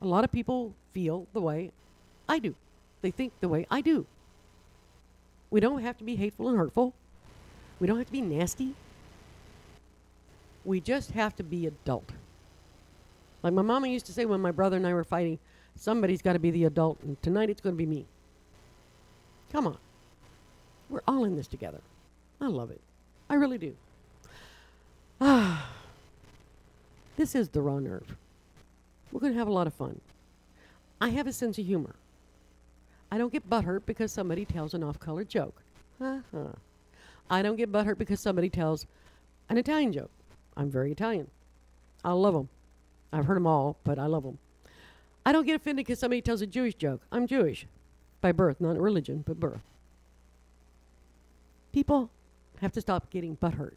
A lot of people feel the way I do. They think the way I do. We don't have to be hateful and hurtful. We don't have to be nasty. We just have to be adult. Like my mama used to say when my brother and I were fighting, somebody's got to be the adult, and tonight it's going to be me. Come on. We're all in this together. I love it. I really do. This is the raw nerve. We're going to have a lot of fun. I have a sense of humor. I don't get butthurt because somebody tells an off-color joke. I don't get butthurt because somebody tells an Italian joke. I'm very Italian. I love them. I've heard them all, but I love them. I don't get offended because somebody tells a Jewish joke. I'm Jewish. By birth, not religion, but birth. People have to stop getting butthurt.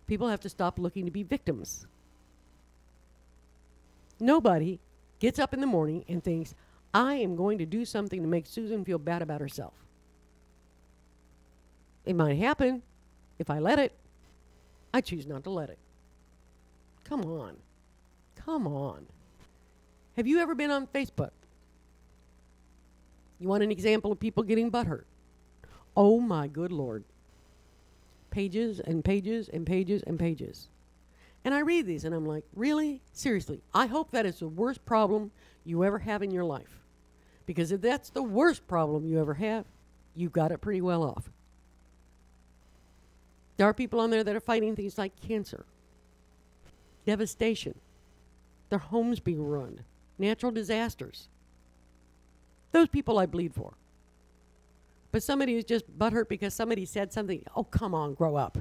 People have to stop looking to be victims. Nobody gets up in the morning and thinks, I am going to do something to make Susan feel bad about herself. It might happen if I let it. I choose not to let it. Come on. Come on. Have you ever been on Facebook? You want an example of people getting butthurt? Oh my good Lord. Pages and pages and pages and pages. And I read these and I'm like, really? Seriously, I hope that is the worst problem you ever have in your life. Because if that's the worst problem you ever have, you've got it pretty well off. There are people on there that are fighting things like cancer, devastation, their homes being ruined, natural disasters. Those people I bleed for. But somebody who's just butthurt because somebody said something, oh, come on, grow up.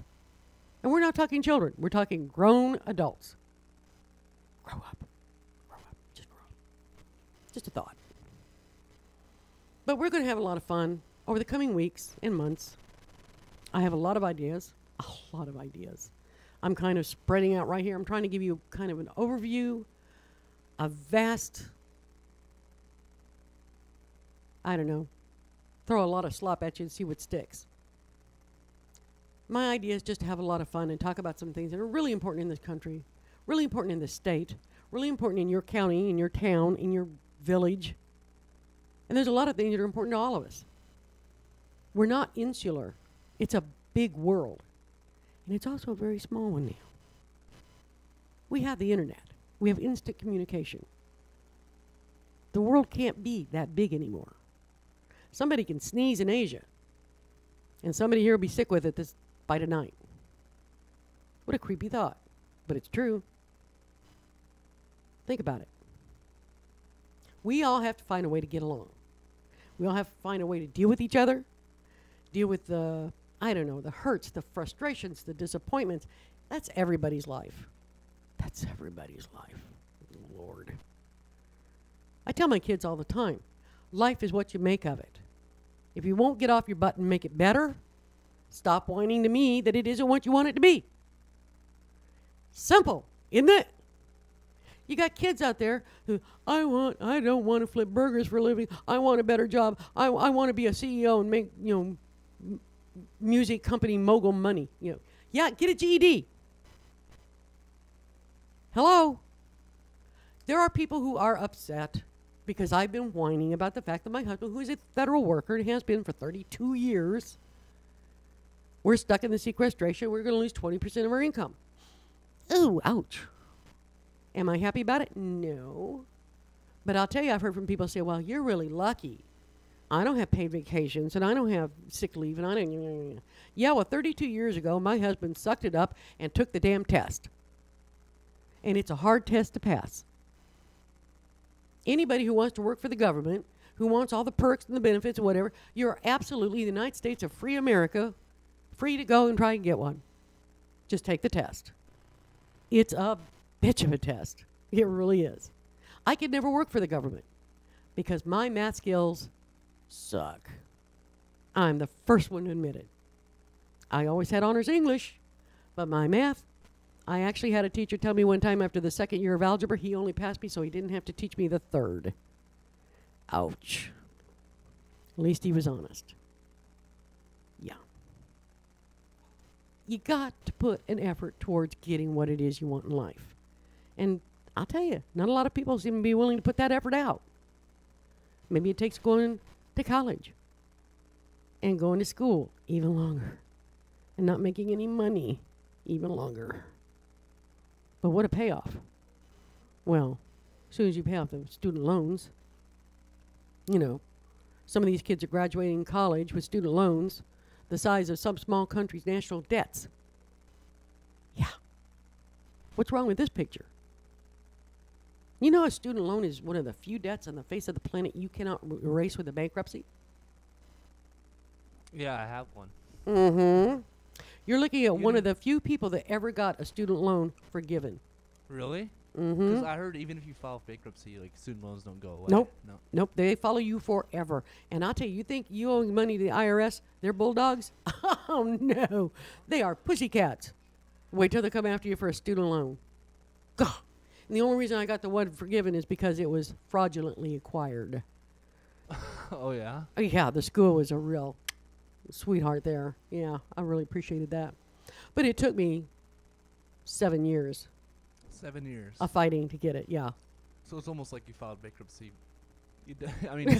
And we're not talking children. We're talking grown adults. Grow up. Grow up. Just grow up. Just a thought. But we're going to have a lot of fun over the coming weeks and months. I have a lot of ideas. A lot of ideas. I'm kind of spreading out right here. I'm trying to give you kind of an overview, a vast, I don't know, throw a lot of slop at you and see what sticks. My idea is just to have a lot of fun and talk about some things that are really important in this country, really important in this state, really important in your county, in your town, in your village. And there's a lot of things that are important to all of us. We're not insular. It's a big world. And it's also a very small one now. We have the internet. We have instant communication. The world can't be that big anymore. Somebody can sneeze in Asia, and somebody here will be sick with it by tonight. What a creepy thought, but it's true. Think about it. We all have to find a way to get along. We all have to find a way to deal with each other, deal with the, I don't know, the hurts, the frustrations, the disappointments. That's everybody's life. That's everybody's life. Lord. I tell my kids all the time, life is what you make of it. If you won't get off your butt and make it better, stop whining to me that it isn't what you want it to be. Simple, isn't it? You got kids out there who, I don't want to flip burgers for a living. I want a better job. I want to be a CEO and make, music company mogul money. Yeah, get a GED. Hello? There are people who are upset because I've been whining about the fact that my husband, who is a federal worker and has been for 32 years, we're stuck in the sequestration. We're going to lose 20% of our income. Ooh, ouch. Am I happy about it? No. But I'll tell you, I've heard from people say, well, you're really lucky. I don't have paid vacations, and I don't have sick leave, and I don't. Yeah, well, 32 years ago, my husband sucked it up and took the damn test. And it's a hard test to pass. Anybody who wants to work for the government, who wants all the perks and the benefits or whatever, you're absolutely the United States of free America, free to go and try and get one. Just take the test. It's a bitch of a test. It really is. I could never work for the government because my math skills suck. I'm the first one to admit it. I always had honors English, but my math, I actually had a teacher tell me one time after the second year of algebra, he only passed me so he didn't have to teach me the third. Ouch. At least he was honest. Yeah. You got to put an effort towards getting what it is you want in life. And I'll tell you, not a lot of people seem to be willing to put that effort out. Maybe it takes going to college and going to school even longer and not making any money even longer. But what a payoff. Well, as soon as you pay off the student loans, you know, some of these kids are graduating college with student loans the size of some small country's national debts. Yeah. What's wrong with this picture? You know, a student loan is one of the few debts on the face of the planet you cannot erase with a bankruptcy. Yeah, I have one. Mm-hmm. You're looking at one of the few people that ever got a student loan forgiven. Really? Mm-hmm. Because I heard even if you file bankruptcy, like student loans don't go away. Nope. No. Nope. They follow you forever. And I'll tell you, you think you owe money to the IRS? They're bulldogs? Oh, no. They are pussycats. Wait till they come after you for a student loan. Gah. And the only reason I got the one forgiven is because it was fraudulently acquired. Oh, yeah? Yeah, the school was a real sweetheart there. Yeah, I really appreciated that. But it took me 7 years 7 years. of fighting to get it, yeah. So it's almost like you filed bankruptcy. I mean,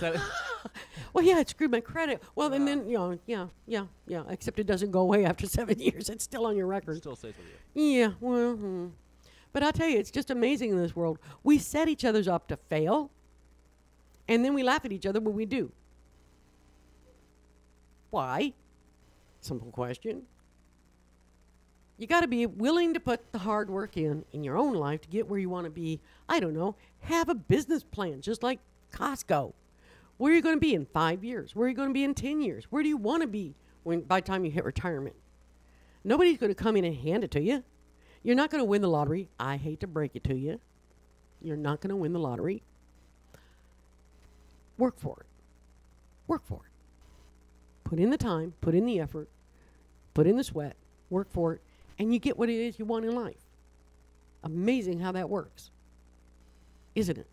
Well, yeah, it screwed my credit. Well, and Yeah. then, you know, yeah. Except it doesn't go away after 7 years. It's still on your record. still stays with you. Yeah, well, but I'll tell you, it's just amazing in this world. We set each other's up to fail, and then we laugh at each other when we do. Why? Simple question. You got to be willing to put the hard work in your own life to get where you want to be. I don't know. Have a business plan, just like Costco. Where are you going to be in 5 years? Where are you going to be in 10 years? Where do you want to be by the time you hit retirement? Nobody's going to come in and hand it to you. You're not going to win the lottery. I hate to break it to you. You're not going to win the lottery. Work for it. Work for it. Put in the time, put in the effort, put in the sweat, work for it, and you get what it is you want in life. Amazing how that works. Isn't it?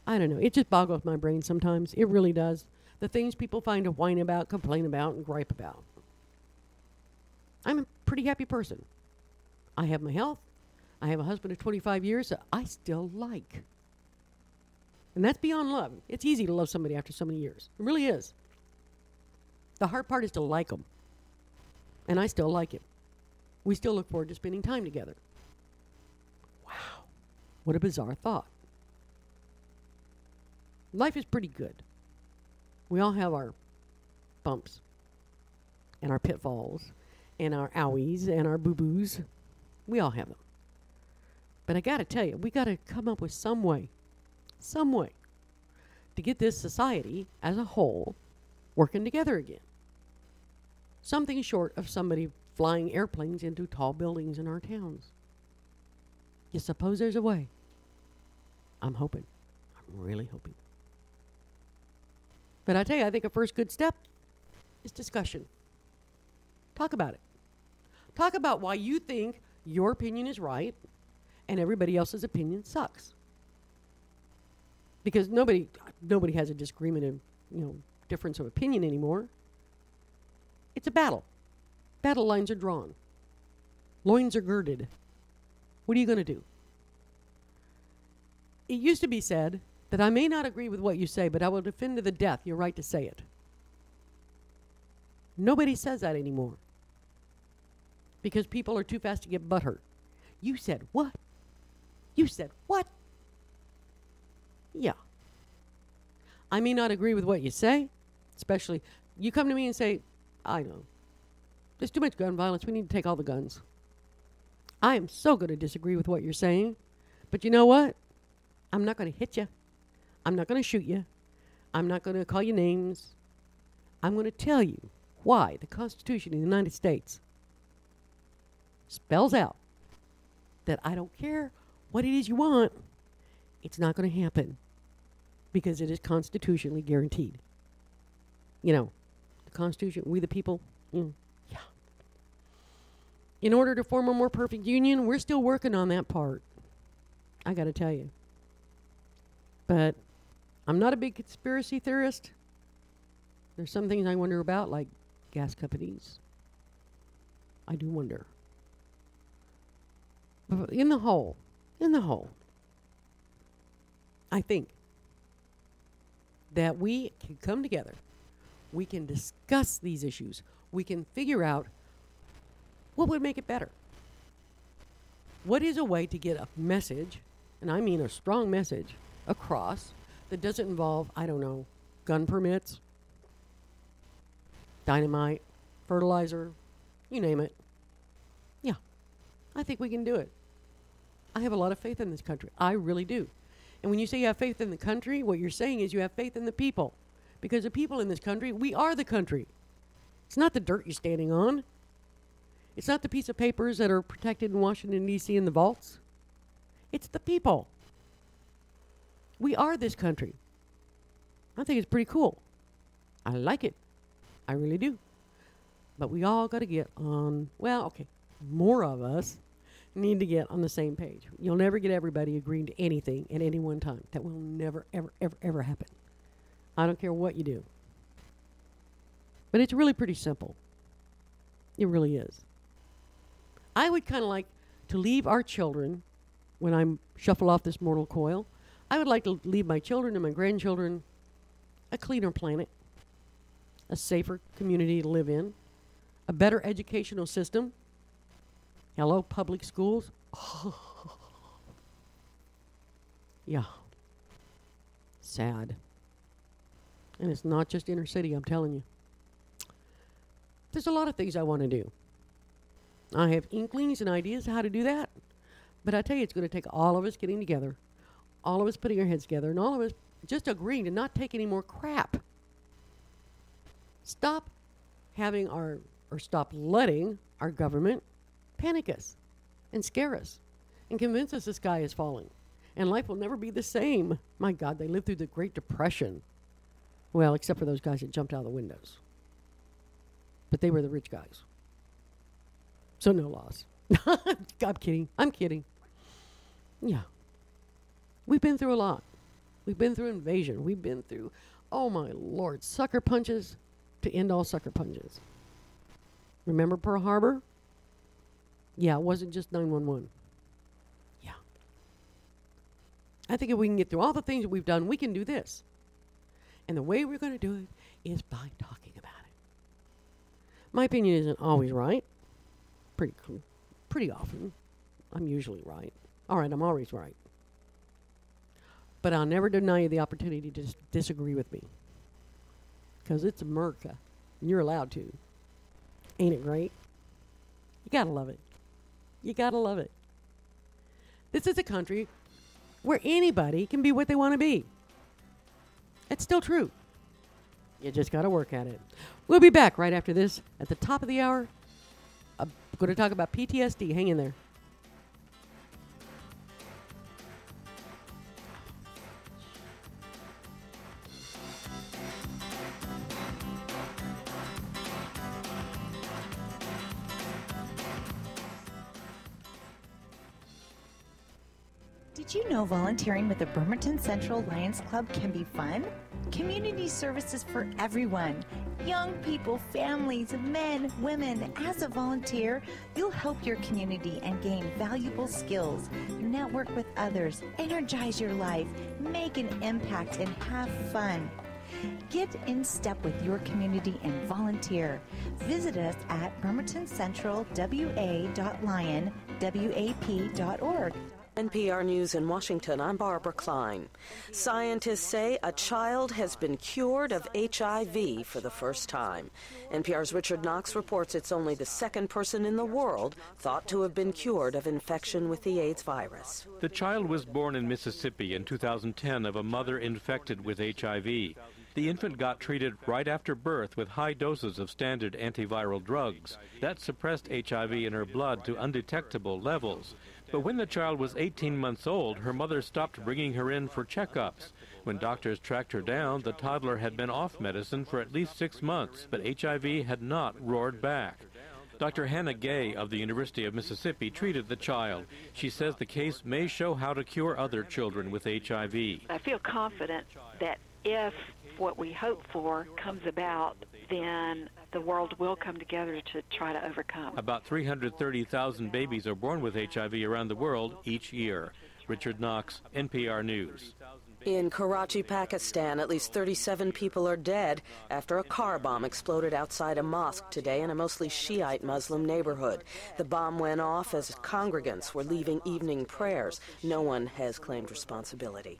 I don't know. It just boggles my brain sometimes. It really does. The things people find to whine about, complain about, and gripe about. I'm a pretty happy person. I have my health. I have a husband of 25 years that I still like. And that's beyond love. It's easy to love somebody after so many years. It really is. The hard part is to like them. And I still like him. We still look forward to spending time together. Wow. What a bizarre thought. Life is pretty good. We all have our bumps and our pitfalls and our owies and our boo-boos. We all have them. But I got to tell you, we got to come up with some way to get this society as a whole working together again. Something short of somebody flying airplanes into tall buildings in our towns. You suppose there's a way? I'm hoping. I'm really hoping. But I tell you, I think a first good step is discussion. Talk about it. Talk about why you think your opinion is right and everybody else's opinion sucks. Because nobody has a disagreement of, difference of opinion anymore. It's a battle. Battle lines are drawn. Loins are girded. What are you going to do? It used to be said that I may not agree with what you say, but I will defend to the death your right to say it. Nobody says that anymore. Because people are too fast to get butthurt. You said what? You said what? Yeah. I may not agree with what you say, especially you come to me and say, I know, there's too much gun violence. We need to take all the guns. I am so going to disagree with what you're saying. But you know what? I'm not going to hit you. I'm not going to shoot you. I'm not going to call you names. I'm going to tell you why the Constitution of the United States spells out that I don't care what it is you want. It's not going to happen because it is constitutionally guaranteed. The Constitution, we the people, yeah. In order to form a more perfect union, we're still working on that part. I got to tell you. But I'm not a big conspiracy theorist. There's some things I wonder about, like gas companies. I do wonder. But in the whole, in the whole, I think that we can come together. We can discuss these issues. We can figure out what would make it better. What is a way to get a message, and I mean a strong message, across that doesn't involve, I don't know, gun permits, dynamite, fertilizer, you name it. Yeah, I think we can do it. I have a lot of faith in this country. I really do. And when you say you have faith in the country, what you're saying is you have faith in the people. Because the people in this country, we are the country. It's not the dirt you're standing on. It's not the piece of papers that are protected in Washington, D.C. in the vaults. It's the people. We are this country. I think it's pretty cool. I like it. I really do. But we all got to get on, well, okay, more of us need to get on the same page. You'll never get everybody agreeing to anything at any one time. That will never, ever, ever, ever happen. I don't care what you do. But it's really pretty simple. It really is. I would kind of like to leave our children, when I shuffle off this mortal coil, I would like to leave my children and my grandchildren a cleaner planet, a safer community to live in, a better educational system. Hello, public schools. Yeah. Sad. And it's not just inner city, I'm telling you. There's a lot of things I want to do. I have inklings and ideas how to do that. But I tell you, it's going to take all of us getting together, all of us putting our heads together, and all of us just agreeing to not take any more crap. Stop having or stop letting our government panic us and scare us and convince us the sky is falling and life will never be the same. My God, they lived through the Great Depression. Well, except for those guys that jumped out of the windows. But they were the rich guys. So no loss. I'm kidding. I'm kidding. Yeah. We've been through a lot. We've been through invasion. We've been through, oh my Lord, sucker punches to end all sucker punches. Remember Pearl Harbor? Yeah, it wasn't just 911. Yeah. I think if we can get through all the things that we've done, we can do this. And the way we're going to do it is by talking about it. My opinion isn't always right. Pretty often. I'm usually right. All right, I'm always right. But I'll never deny you the opportunity to disagree with me. Because it's America. And you're allowed to. Ain't it great? You gotta love it. You gotta love it. This is a country where anybody can be what they want to be. It's still true. You just gotta work at it. We'll be back right after this at the top of the hour. I'm going to talk about PTSD. Hang in there. Did you know volunteering with the Bremerton Central Lions Club can be fun? Community services for everyone. Young people, families, men, women. As a volunteer, you'll help your community and gain valuable skills. Network with others, energize your life, make an impact, and have fun. Get in step with your community and volunteer. Visit us at bremertoncentralwa.lion.wap.org. NPR News in Washington, I'm Barbara Klein. Scientists say a child has been cured of HIV for the first time. NPR's Richard Knox reports it's only the second person in the world thought to have been cured of infection with the AIDS virus. The child was born in Mississippi in 2010 of a mother infected with HIV. The infant got treated right after birth with high doses of standard antiviral drugs. That suppressed HIV in her blood to undetectable levels. But when the child was 18 months old, her mother stopped bringing her in for checkups. When doctors tracked her down, the toddler had been off medicine for at least 6 months, but HIV had not roared back. Dr. Hannah Gay of the University of Mississippi treated the child. She says the case may show how to cure other children with HIV. I feel confident that if what we hope for comes about, then the world will come together to try to overcome. About 330,000 babies are born with HIV around the world each year. Richard Knox, NPR News. In Karachi, Pakistan, at least 37 people are dead after a car bomb exploded outside a mosque today in a mostly Shiite Muslim neighborhood. The bomb went off as congregants were leaving evening prayers. No one has claimed responsibility.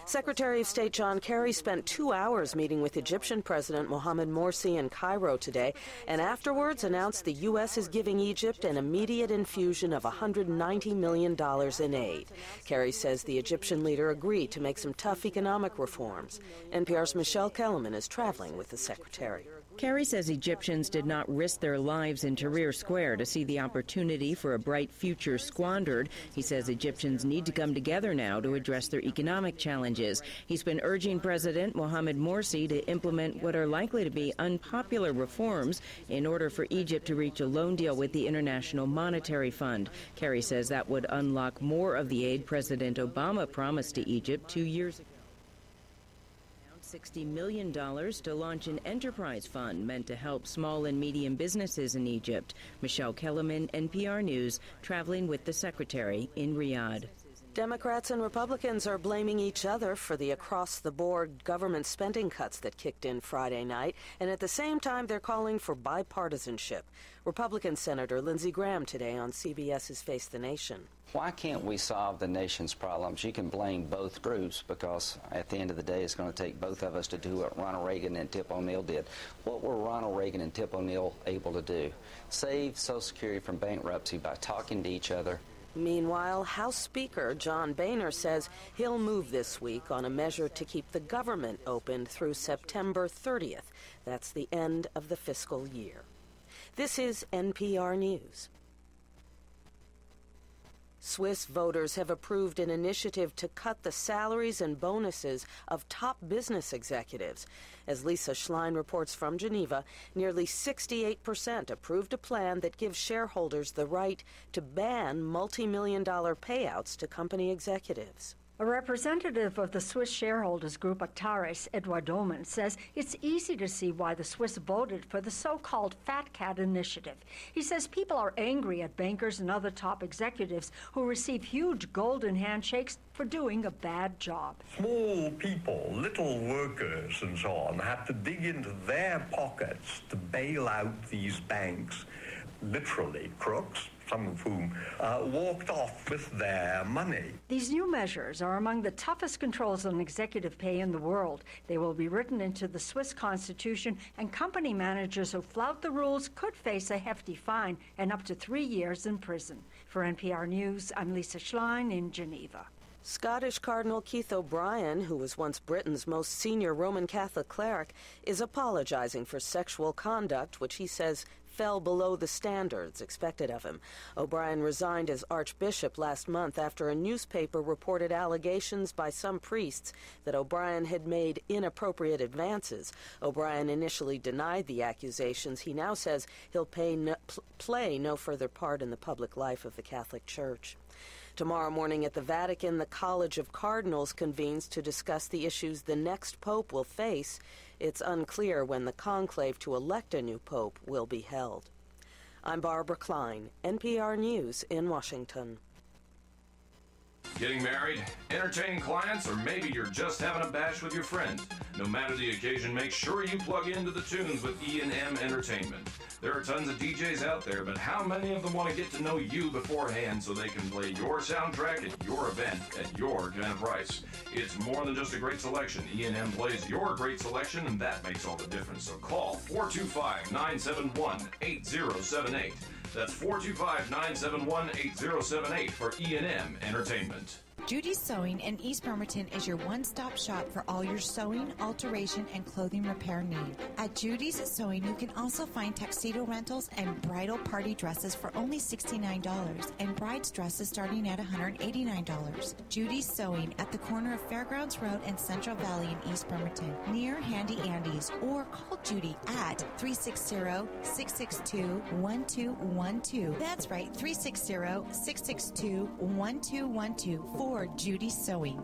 Secretary of State John Kerry spent 2 hours meeting with Egyptian President Mohamed Morsi in Cairo today, and afterwards announced the U.S. is giving Egypt an immediate infusion of $190 million in aid. Kerry says the Egyptian leader agreed to make some tough economic reforms. NPR's Michelle Kellerman is traveling with the secretary. Kerry says Egyptians did not risk their lives in Tahrir Square to see the opportunity for a bright future squandered. He says Egyptians need to come together now to address their economic challenges. He's been urging President Mohamed Morsi to implement what are likely to be unpopular reforms in order for Egypt to reach a loan deal with the International Monetary Fund. Kerry says that would unlock more of the aid President Obama promised to Egypt 2 years ago. $60 million to launch an enterprise fund meant to help small and medium businesses in Egypt. Michelle Kellerman, NPR News, traveling with the secretary in Riyadh. Democrats and Republicans are blaming each other for the across-the-board government spending cuts that kicked in Friday night, and at the same time they're calling for bipartisanship. Republican Senator Lindsey Graham today on CBS's Face the Nation. Why can't we solve the nation's problems? You can blame both groups because at the end of the day it's going to take both of us to do what Ronald Reagan and Tip O'Neill did. What were Ronald Reagan and Tip O'Neill able to do? Save Social Security from bankruptcy by talking to each other. Meanwhile, House Speaker John Boehner says he'll move this week on a measure to keep the government open through September 30th. That's the end of the fiscal year. This is NPR News. Swiss voters have approved an initiative to cut the salaries and bonuses of top business executives. As Lisa Schlein reports from Geneva, nearly 68% approved a plan that gives shareholders the right to ban multi-million-dollar payouts to company executives. A representative of the Swiss shareholders group Actares, Edouard Domen, says it's easy to see why the Swiss voted for the so-called Fat Cat initiative. He says people are angry at bankers and other top executives who receive huge golden handshakes for doing a bad job. Small people, little workers and so on, have to dig into their pockets to bail out these banks, literally crooks, some of whom walked off with their money. These new measures are among the toughest controls on executive pay in the world. They will be written into the Swiss constitution, and company managers who flout the rules could face a hefty fine and up to 3 years in prison. For NPR News, I'm Lisa Schlein in Geneva. Scottish Cardinal Keith O'Brien, who was once Britain's most senior Roman Catholic cleric, is apologizing for sexual conduct, which he says fell below the standards expected of him. O'Brien resigned as Archbishop last month after a newspaper reported allegations by some priests that O'Brien had made inappropriate advances. O'Brien initially denied the accusations. He now says he'll play no further part in the public life of the Catholic Church. Tomorrow morning at the Vatican, the College of Cardinals convenes to discuss the issues the next pope will face. It's unclear when the conclave to elect a new pope will be held. I'm Barbara Klein, NPR News in Washington. Getting married, entertaining clients, or maybe you're just having a bash with your friends. No matter the occasion, make sure you plug into the tunes with E&M Entertainment. There are tons of DJs out there, but how many of them want to get to know you beforehand so they can play your soundtrack at your event at your kind of price? It's more than just a great selection. E&M plays your great selection, and that makes all the difference. So call 425-971-8078. That's 425-971-8078 for E&M Entertainment. Judy's Sewing in East Bremerton is your one-stop shop for all your sewing, alteration, and clothing repair needs. At Judy's Sewing, you can also find tuxedo rentals and bridal party dresses for only $69 and bride's dresses starting at $189. Judy's Sewing at the corner of Fairgrounds Road and Central Valley in East Bremerton, near Handy Andy's, or call Judy at 360-662-1212. That's right, 360-662-1212 for Judy's Sewing.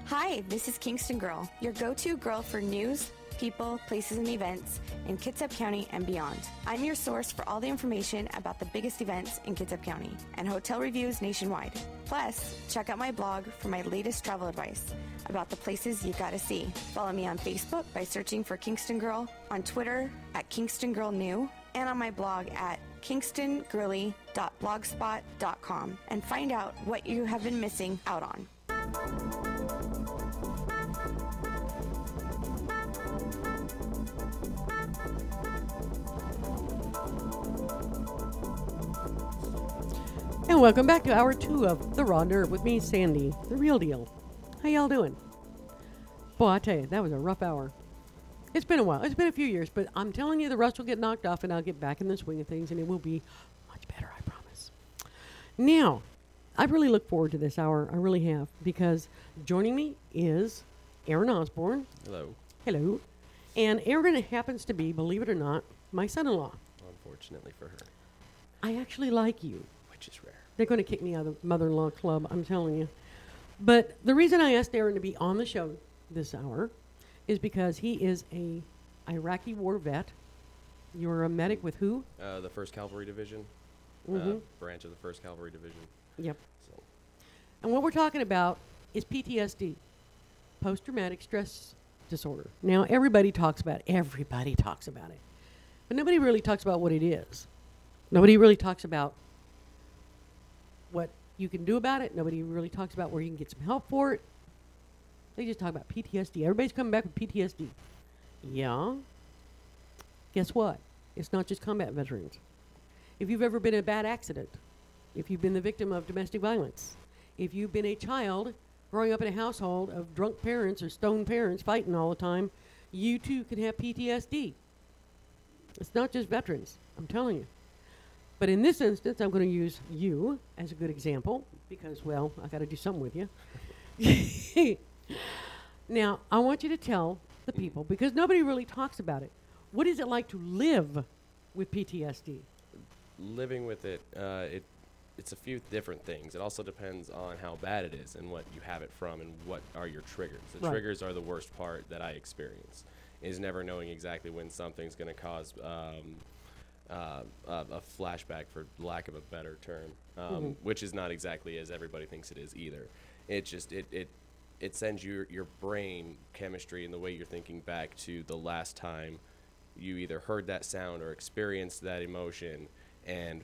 Hi, this is Kingston Girl, your go-to girl for news, people, places, and events in Kitsap County and beyond. I'm your source for all the information about the biggest events in Kitsap County and hotel reviews nationwide. Plus, check out my blog for my latest travel advice about the places you gotta see. Follow me on Facebook by searching for Kingston Girl, on Twitter at Kingston Girl New, and on my blog at kingstongirly.blogspot.com, and find out what you have been missing out on. And welcome back to hour 2 of The Raw Nerve with me, Sandy, the real deal. How y'all doing? Boy, I tell you, that was a rough hour. It's been a while. It's been a few years, but I'm telling you, the rust will get knocked off and I'll get back in the swing of things and it will be much better, I promise. Now, I really look forward to this hour. I really have, because joining me is Aaron Osborne. Hello. Hello. And Aaron happens to be, believe it or not, my son-in-law. Unfortunately for her. I actually like you. Which is rare. They're going to kick me out of the mother-in-law club, I'm telling you. But the reason I asked Aaron to be on the show this hour is because he is a Iraqi war vet. You're a medic with who? The 1st Cavalry Division. Branch of the 1st Cavalry Division. Yep. So. And what we're talking about is PTSD, post-traumatic stress disorder. Now, everybody talks about it. But nobody really talks about what it is. Nobody really talks about what you can do about it. Nobody really talks about where you can get some help for it. They just talk about PTSD. Everybody's coming back with PTSD. Yeah. Guess what? It's not just combat veterans. If you've ever been in a bad accident, if you've been the victim of domestic violence, if you've been a child growing up in a household of drunk parents or stoned parents fighting all the time, you too can have PTSD. It's not just veterans, I'm telling you. But in this instance, I'm going to use you as a good example because, well, I got to do something with you. Now, I want you to tell the people, because nobody really talks about it, what is it like to live with PTSD? Living with it, it's a few different things. It also depends on how bad it is and what you have it from and what are your triggers. The triggers are the worst part that I experience, is never knowing exactly when something's going to cause a flashback, for lack of a better term, which is not exactly as everybody thinks it is either. It just it sends your brain chemistry and the way you're thinking back to the last time you either heard that sound or experienced that emotion and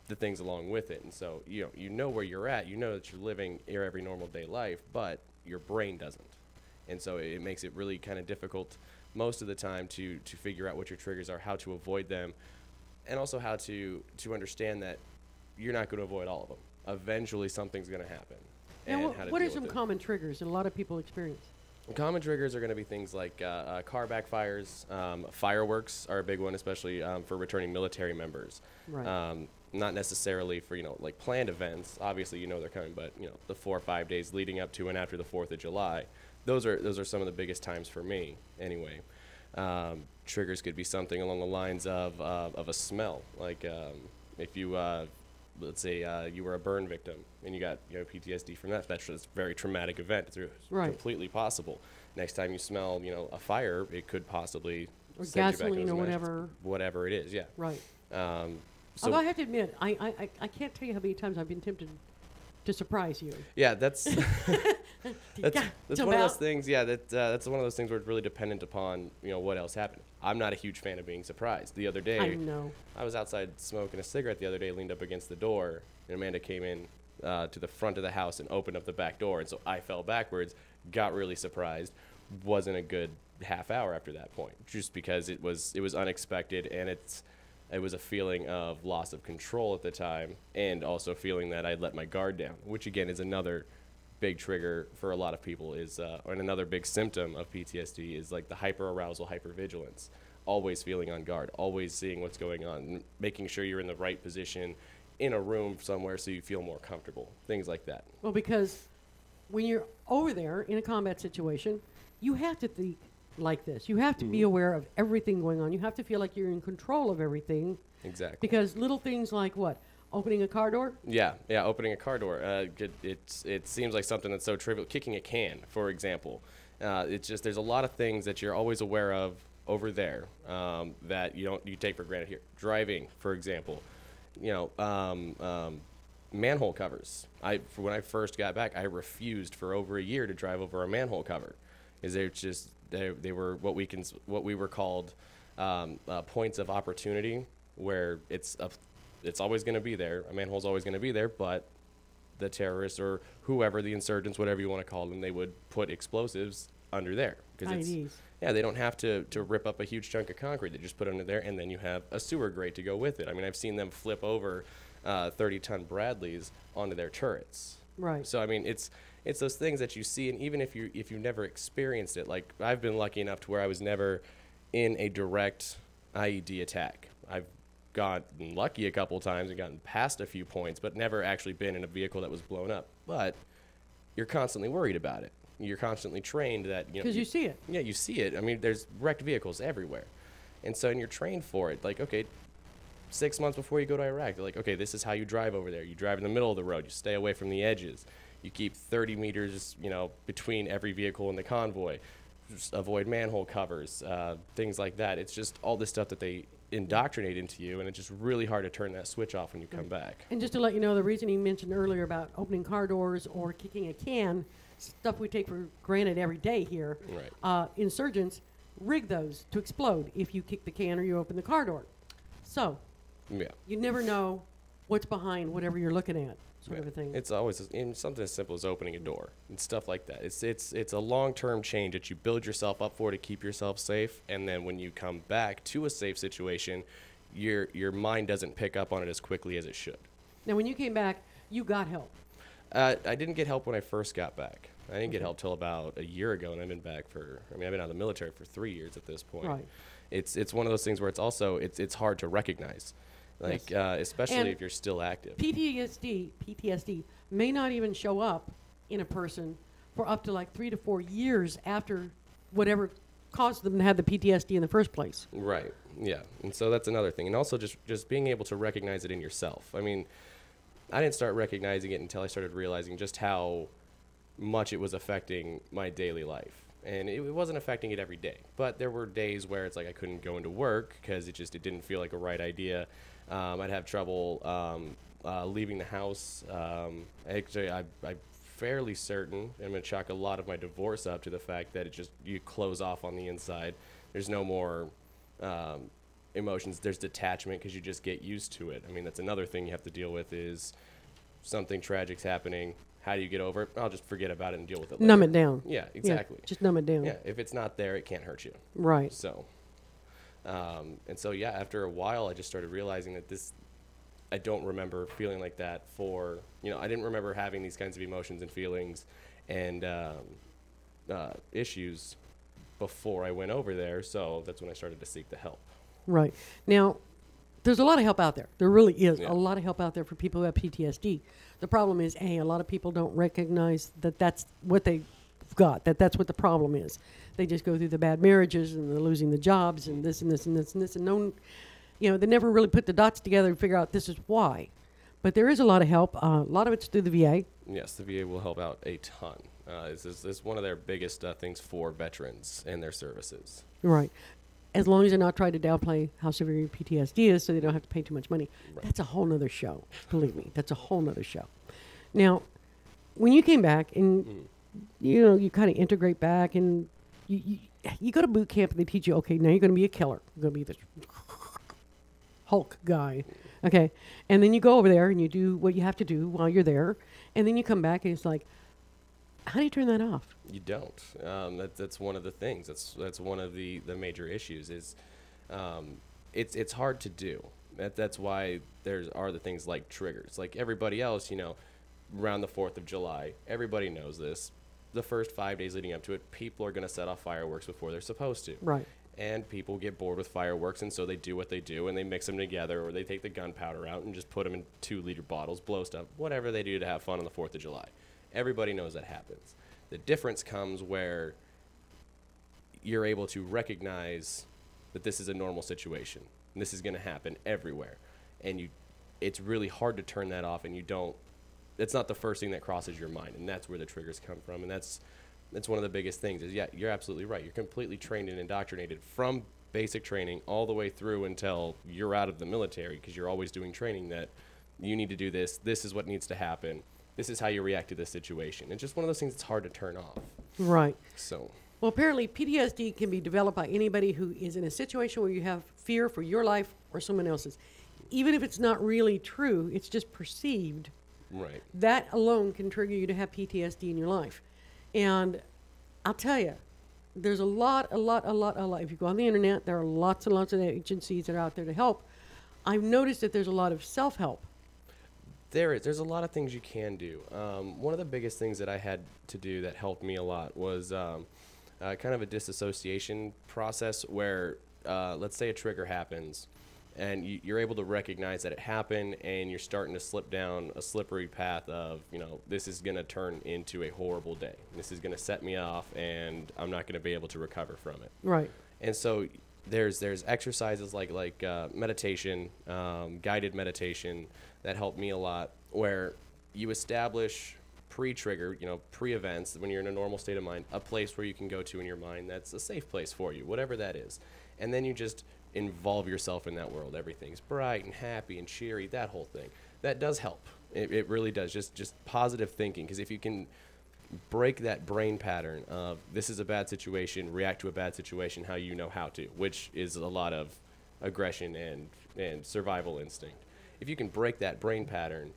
the things along with it. And so you know where you're at. You know that you're living your every normal day life, but your brain doesn't. And so it makes it really kind of difficult most of the time to figure out what your triggers are, how to avoid them, and also how to understand that you're not going to avoid all of them. Eventually something's going to happen. Now, what are some common triggers that a lot of people experience? Common triggers are going to be things like car backfires. Fireworks are a big one, especially for returning military members. Right. Not necessarily for, like planned events. Obviously, they're coming, but, the 4 or 5 days leading up to and after the 4th of July, those are some of the biggest times for me, anyway. Triggers could be something along the lines of a smell. Like if you, let's say you were a burn victim and you got PTSD from that. That's just a very traumatic event. It's completely possible. Next time you smell, a fire, it could possibly or gasoline or whatever. Whatever it is, yeah. Right. So although I have to admit, I can't tell you how many times I've been tempted to surprise you. Yeah, that's that's one of those things. Yeah, that's one of those things where it's really dependent upon what else happened. I'm not a huge fan of being surprised. The other day, I know. I was outside smoking a cigarette the other day, leaned up against the door, and Amanda came in to the front of the house and opened up the back door, and so I fell backwards, got really surprised. Wasn't a good half hour after that point, just because it was unexpected, and it was a feeling of loss of control at the time, and also feeling that I'd let my guard down, which again is another big trigger for a lot of people, and another big symptom of PTSD is like the hyperarousal, hypervigilance, always feeling on guard, always seeing what's going on, making sure you're in the right position in a room somewhere so you feel more comfortable, things like that. Well, because when you're over there in a combat situation, you have to think like this. You have to be aware of everything going on. You have to feel like you're in control of everything. Exactly. Because little things like what? Opening a car door? Yeah, opening a car door. It seems like something that's so trivial. Kicking a can, for example. It's just there's a lot of things that you're always aware of over there that you take for granted here. Driving, for example, manhole covers. When I first got back, I refused for over a year to drive over a manhole cover, because they were what we were called points of opportunity, where it's always going to be there. A manhole's always going to be there, but the terrorists or whoever, the insurgents, whatever you want to call them, they would put explosives under there, because they don't have to rip up a huge chunk of concrete. They just put it under there, and then you have a sewer grate to go with it. I mean, I've seen them flip over 30-ton Bradleys onto their turrets. Right. So I mean, it's those things that you see, and even if you've never experienced it, like I've been lucky enough to where I was never in a direct IED attack. I've gotten lucky a couple times and gotten past a few points, but never actually been in a vehicle that was blown up. But you're constantly worried about it. You're constantly trained that because you see it. Yeah, you see it. I mean, there's wrecked vehicles everywhere, and you're trained for it. Like, okay, 6 months before you go to Iraq, they're like, okay, this is how you drive over there. You drive in the middle of the road. You stay away from the edges. You keep 30 meters, between every vehicle in the convoy. Just avoid manhole covers, things like that. It's just all this stuff that they indoctrinate into you, and it's just really hard to turn that switch off when you come back. And just to let you know, the reason you mentioned earlier about opening car doors or kicking a can, stuff we take for granted every day here, right. Insurgents rig those to explode if you kick the can or you open the car door. So you never know what's behind whatever you're looking at, sort of a thing. It's always something as simple as opening a door and stuff like that. It's a long-term change that you build yourself up for to keep yourself safe, and then when you come back to a safe situation, your mind doesn't pick up on it as quickly as it should. Now, when you came back, you got help. I didn't get help when I first got back. I didn't get help till about a year ago, and I've been back I've been out of the military for 3 years at this point. Right. It's one of those things where it's hard to recognize. Like, especially and if you're still active. PTSD may not even show up in a person for up to like 3 to 4 years after whatever caused them to have the PTSD in the first place. Right. Yeah. And so that's another thing. And also just being able to recognize it in yourself. I mean, I didn't start recognizing it until I started realizing just how much it was affecting my daily life. And it wasn't affecting it every day. But there were days where it's like I couldn't go into work because it didn't feel like a right idea. I'd have trouble leaving the house. Actually, I'm fairly certain, I'm going to chalk a lot of my divorce up to the fact that you close off on the inside. There's no more emotions. There's detachment because you just get used to it. I mean, that's another thing you have to deal with is something tragic's happening. How do you get over it? I'll just forget about it and deal with it later. Numb it down. Yeah, exactly. Yeah, just numb it down. Yeah, if it's not there, it can't hurt you. Right. So, after a while, I just started realizing that I don't remember feeling like that I didn't remember having these kinds of emotions and feelings and issues before I went over there. So that's when I started to seek the help. Right. Now, there's a lot of help out there. There really is a lot of help out there for people who have PTSD. The problem is, a lot of people don't recognize that that's what they've got, that's what the problem is. They just go through the bad marriages and the losing the jobs and this and this and this and this. And they never really put the dots together and figure out this is why. But there is a lot of help. A lot of it's through the VA. Yes, the VA will help out a ton. This is one of their biggest things for veterans and their services. Right. As long as they're not trying to downplay how severe your PTSD is so they don't have to pay too much money. Right. That's a whole nother show. Believe me, that's a whole nother show. Now, when you came back and, you kind of integrate back and you go to boot camp and they teach you, okay, now you're going to be a killer. You're going to be this Hulk guy. Okay. And then you go over there and you do what you have to do while you're there. And then you come back and it's like, how do you turn that off? You don't. That's one of the things. That's one of the major issues is it's hard to do. That's why there are the things like triggers. Like everybody else, around the 4th of July, everybody knows this. The first 5 days leading up to it, people are going to set off fireworks before they're supposed to. Right. And people get bored with fireworks, and so they do what they do, and they mix them together, or they take the gunpowder out and just put them in 2-liter bottles, blow stuff, whatever they do to have fun on the 4th of July. Everybody knows that happens. The difference comes where you're able to recognize that this is a normal situation, and this is going to happen everywhere. And it's really hard to turn that off, and it's not the first thing that crosses your mind, and that's where the triggers come from. And that's That's one of the biggest things is, yeah, you're absolutely right. You're completely trained and indoctrinated from basic training all the way through until you're out of the military, because you're always doing training that you need to do this. This is what needs to happen. This is how you react to this situation. It's just one of those things that's hard to turn off. Right. So. Well, apparently PTSD can be developed by anybody who is in a situation where you have fear for your life or someone else's. Even if it's not really true, it's just perceived. Right. That alone can trigger you to have PTSD in your life. And I'll tell you, there's a lot. If you go on the internet, there are lots and lots of agencies that are out there to help. I've noticed that there's a lot of self-help. There's a lot of things you can do. One of the biggest things that I had to do that helped me a lot was kind of a disassociation process where, let's say a trigger happens, and you're able to recognize that it happened, and you're starting to slip down a slippery path of, this is going to turn into a horrible day. This is going to set me off, and I'm not going to be able to recover from it. Right. And so there's exercises like meditation, guided meditation that help me a lot, where you establish pre-trigger, pre-events, when you're in a normal state of mind, a place where you can go to in your mind that's a safe place for you, whatever that is. And then you just involve yourself in that world. Everything's bright and happy and cheery, that whole thing. That does help. It really does. Just positive thinking, because if you can break that brain pattern of this is a bad situation, react to a bad situation how you know how to, which is a lot of aggression and survival instinct. If you can break that brain pattern,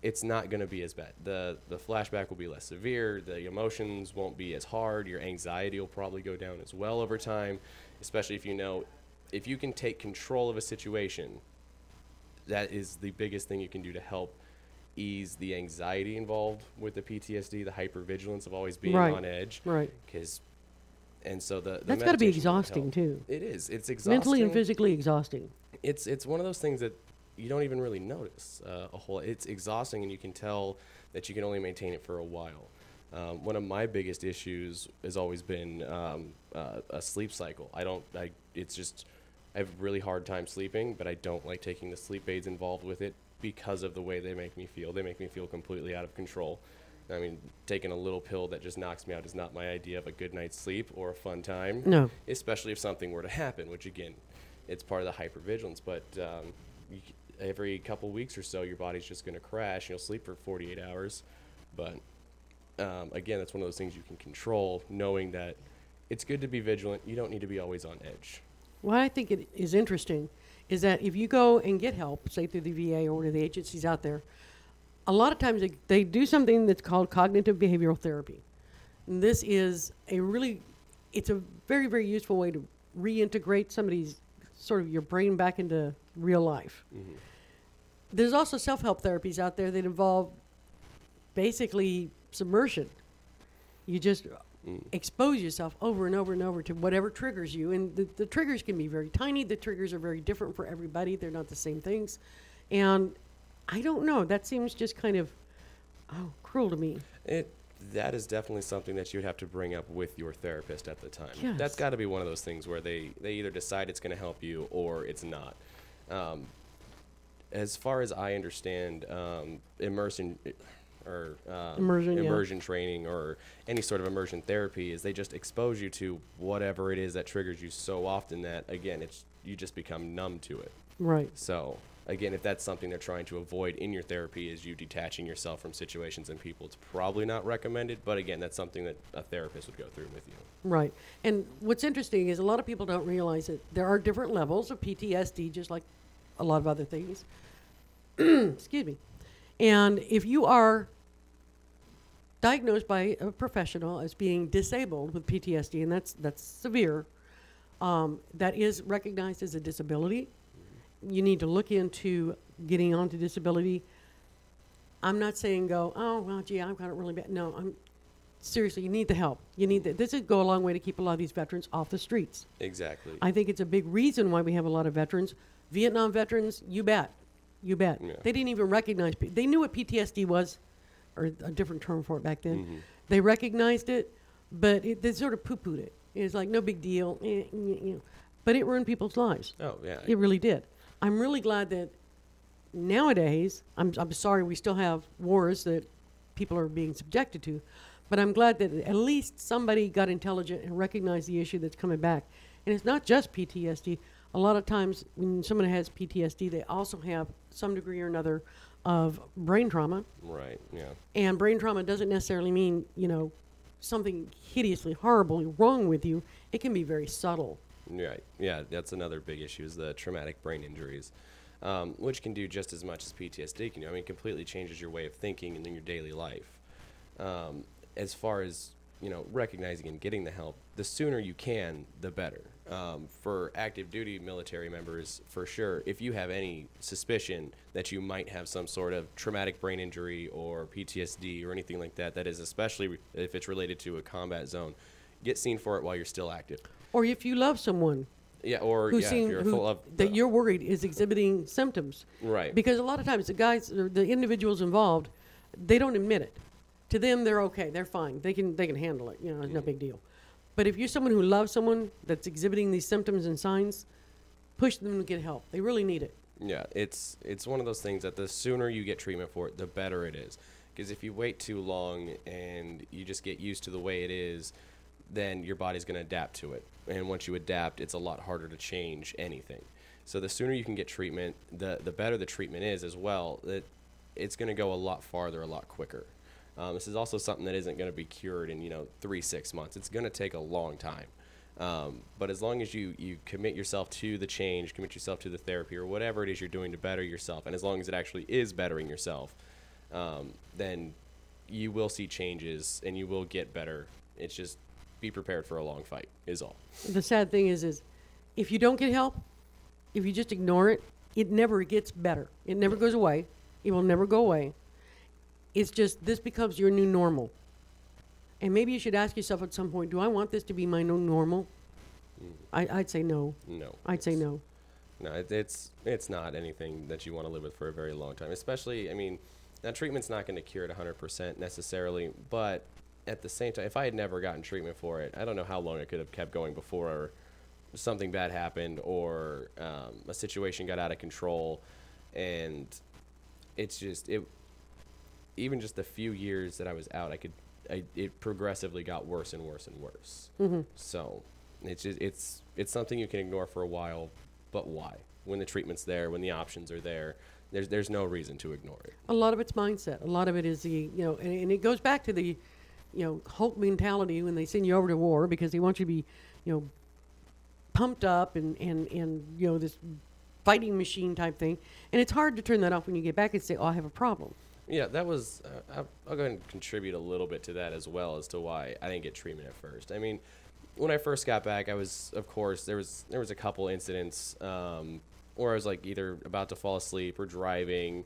it's not going to be as bad. The flashback will be less severe. The emotions won't be as hard. Your anxiety will probably go down as well over time, especially if you can take control of a situation. That is the biggest thing you can do to help ease the anxiety involved with the PTSD, the hypervigilance of always being on edge. Right. And so that's got to be exhausting too. It is. It's exhausting. Mentally and physically exhausting. It's one of those things that you don't even really notice a whole. It's exhausting, and you can tell that you can only maintain it for a while. One of my biggest issues has always been a sleep cycle. I have a really hard time sleeping, but I don't like taking the sleep aids involved with it because of the way they make me feel. They make me feel completely out of control. I mean, taking a little pill that just knocks me out is not my idea of a good night's sleep or a fun time. No. Especially if something were to happen, which again, it's part of the hypervigilance. But every couple weeks or so, your body's just going to crash. You'll sleep for 48 hours. But again, that's one of those things you can control, knowing that it's good to be vigilant. You don't need to be always on edge. What I think it is interesting is that if you go and get help, say through the VA or one of the agencies out there, a lot of times they do something that's called cognitive behavioral therapy. And this is it's a very, very useful way to reintegrate somebody's sort of your brain back into real life. Mm-hmm. There's also self-help therapies out there that involve basically submersion. You just expose yourself over and over and over to whatever triggers you. And the triggers can be very tiny. The triggers are very different for everybody. They're not the same things. And I don't know. That seems just kind of cruel to me. That is definitely something that you would have to bring up with your therapist at the time. Yes. That's got to be one of those things where they either decide it's going to help you or it's not. As far as I understand, immersion training or any sort of immersion therapy is they just expose you to whatever it is that triggers you so often that, again, you just become numb to it. Right. So, again, if that's something they're trying to avoid in your therapy is you detaching yourself from situations and people, it's probably not recommended. But, again, that's something that a therapist would go through with you. Right. And what's interesting is a lot of people don't realize that there are different levels of PTSD, just like a lot of other things. Excuse me. And if you are diagnosed by a professional as being disabled with PTSD, and that's severe, that is recognized as a disability. You need to look into getting onto disability. I'm not saying go, oh, well, gee, I've got it really bad. No, seriously, you need the help. This would go a long way to keep a lot of these veterans off the streets. Exactly. I think it's a big reason why we have a lot of veterans. Vietnam veterans, you bet. Yeah. They didn't even recognize, they knew what PTSD was, or a different term for it back then. Mm-hmm. They recognized it, but they sort of poo-pooed it. It's like, no big deal. But it ruined people's lives. Oh, yeah. It really did. I'm really glad that nowadays, I'm sorry we still have wars that people are being subjected to, But I'm glad that at least somebody got intelligent and recognized the issue that's coming back. And it's not just PTSD. A lot of times when someone has PTSD, they also have some degree or another of brain trauma. Right, yeah. And brain trauma doesn't necessarily mean, something hideously, horribly wrong with you. It can be very subtle. Right, yeah, that's another big issue is the traumatic brain injuries, which can do just as much as PTSD can do. I mean, it completely changes your way of thinking in your daily life. As far as, recognizing and getting the help, the sooner you can, the better. For active duty military members, for sure, if you have any suspicion that you might have some sort of traumatic brain injury or PTSD or anything like that, that is especially if it's related to a combat zone, get seen for it while you're still active. Or if you love someone. Yeah, or if you're full of that you're worried is exhibiting symptoms. Right. Because a lot of times the guys, or the individuals involved, they don't admit it. To them, they're okay. They're fine. They can handle it. It's no big deal. But if you're someone who loves someone that's exhibiting these symptoms and signs, push them to get help. They really need it. Yeah, it's one of those things that the sooner you get treatment for it, the better it is. Because if you wait too long and you just get used to the way it is, then your body's going to adapt to it. And once you adapt, it's a lot harder to change anything. So the sooner you can get treatment, the better the treatment is as well. It's going to go a lot farther, a lot quicker. This is also something that isn't going to be cured in 3-6 months. It's going to take a long time. But as long as you commit yourself to the change, commit yourself to the therapy or whatever it is you're doing to better yourself, and as long as it actually is bettering yourself, then you will see changes and you will get better. It's just be prepared for a long fight is all. The sad thing is if you don't get help, if you just ignore it, it never gets better. It never goes away. It will never go away. It's just this becomes your new normal. And maybe you should ask yourself at some point, do I want this to be my new normal? I'd say no. No. I'd say no. No, it's not anything that you want to live with for a very long time. Especially, I mean, that treatment's not going to cure it 100% necessarily, but at the same time, if I had never gotten treatment for it, I don't know how long it could have kept going before something bad happened or a situation got out of control. And it's just, even just the few years that I was out, it progressively got worse and worse and worse. Mm-hmm. So it's something you can ignore for a while, but why? When the treatment's there, when the options are there, there's no reason to ignore it. A lot of it's mindset. A lot of it is and it goes back to the, Hulk mentality when they send you over to war because they want you to be, pumped up and this fighting machine type thing. And it's hard to turn that off when you get back and say, oh, I have a problem. Yeah, that was, I'll go ahead and contribute a little bit to that as well as to why I didn't get treatment at first. I mean, when I first got back, I was, of course, there was a couple incidents where I was like either about to fall asleep or driving,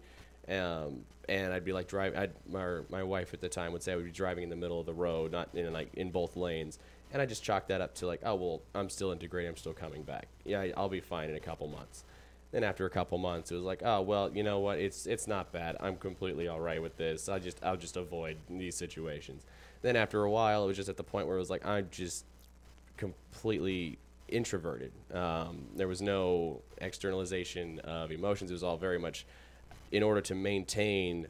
and I'd be like driving, my wife at the time would say I would be driving in the middle of the road, not in both lanes. And I just chalked that up to like, oh, well, I'm still integrating, I'm still coming back. Yeah, I'll be fine in a couple months. Then after a couple months, it was like, oh, well, you know what? It's not bad. I'm completely all right with this. I'll just avoid these situations. Then after a while, it was just at the point where it was like, I'm just completely introverted. There was no externalization of emotions. It was all very much in order to maintain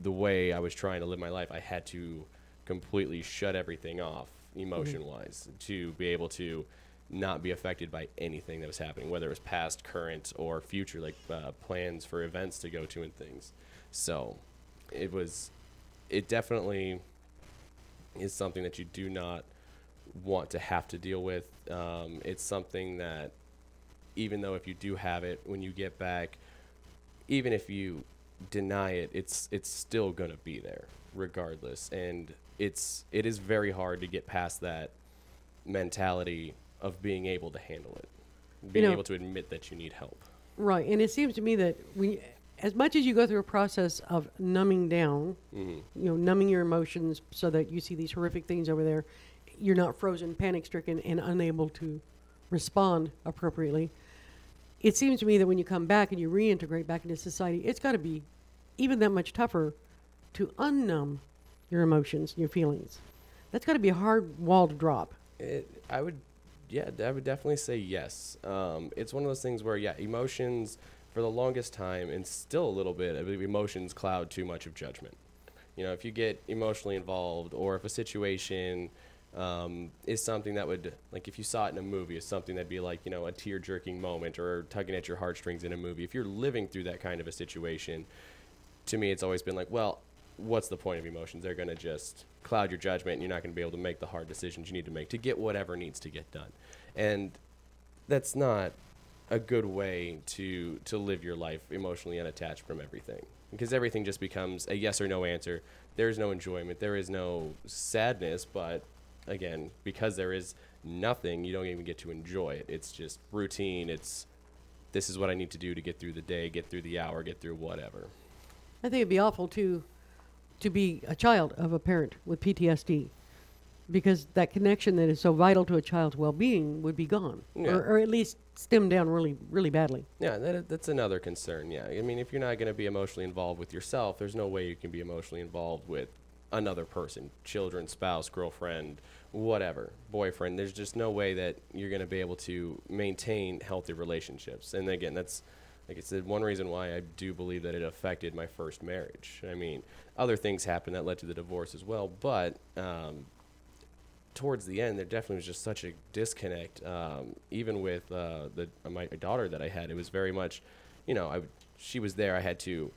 the way I was trying to live my life. I had to completely shut everything off emotion-wise to be able to not be affected by anything that was happening, whether it was past, current, or future, like plans for events to go to and things. So it definitely is something that you do not want to have to deal with. It's something that even though if you do have it, when you get back, even if you deny it, it's still going to be there regardless. And it is very hard to get past that mentality of being able to handle it, being able to admit that you need help. Right. And it seems to me that as much as you go through a process of numbing down, numbing your emotions so that you see these horrific things over there, you're not frozen, panic-stricken, and unable to respond appropriately. It seems to me that when you come back and you reintegrate back into society, it's got to be even that much tougher to unnumb your emotions and your feelings. That's got to be a hard wall to drop. I would definitely say yes. It's one of those things where, emotions for the longest time, and still a little bit, I believe emotions cloud too much of judgment. If you get emotionally involved, or if a situation is something that would, like if you saw it in a movie, is something that'd be like, a tear-jerking moment or tugging at your heartstrings in a movie. If you're living through that kind of a situation, to me, it's always been like, well, what's the point of emotions? They're going to just cloud your judgment, and you're not going to be able to make the hard decisions you need to make to get whatever needs to get done. And that's not a good way to live your life emotionally unattached from everything, because everything just becomes a yes or no answer. There's no enjoyment. There is no sadness, but again, because there is nothing, you don't even get to enjoy it. It's just routine. This is what I need to do to get through the day, get through the hour, get through whatever. I think it'd be awful to be a child of a parent with PTSD, because that connection that is so vital to a child's well-being would be gone, or at least stemmed down really, really badly. Yeah, that's another concern. Yeah, I mean, if you're not going to be emotionally involved with yourself, there's no way you can be emotionally involved with another person, children, spouse, girlfriend, whatever, boyfriend. There's just no way that you're going to be able to maintain healthy relationships. And again, that's, like I said, one reason why I do believe that it affected my first marriage. I mean, other things happened that led to the divorce as well, but towards the end, there definitely was just such a disconnect. Even with my daughter that I had, it was very much, she was there. I had to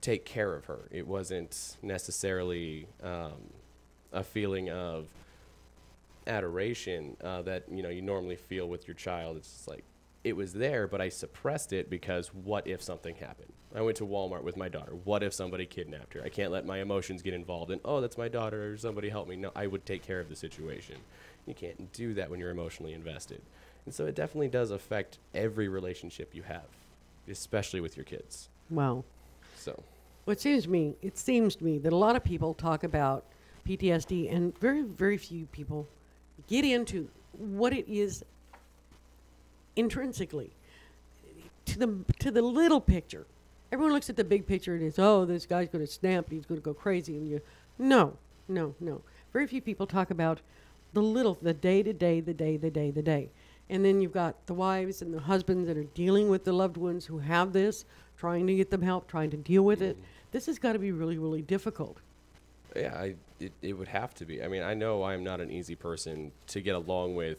take care of her. It wasn't necessarily a feeling of adoration that you normally feel with your child. It's just like, it was there, but I suppressed it because what if something happened? I went to Walmart with my daughter. What if somebody kidnapped her? I can't let my emotions get involved in, oh, that's my daughter, or somebody help me. No, I would take care of the situation. You can't do that when you're emotionally invested. And so it definitely does affect every relationship you have, especially with your kids. Wow. So it seems to me that a lot of people talk about PTSD, and very, very few people get into what it is intrinsically, to the little picture. Everyone looks at the big picture and it's, oh, this guy's going to snap, he's going to go crazy, and no. Very few people talk about the day. And then you've got the wives and the husbands that are dealing with the loved ones who have this, trying to get them help, trying to deal with it. This has got to be really, really difficult. Yeah, it would have to be. I mean, I know I'm not an easy person to get along with.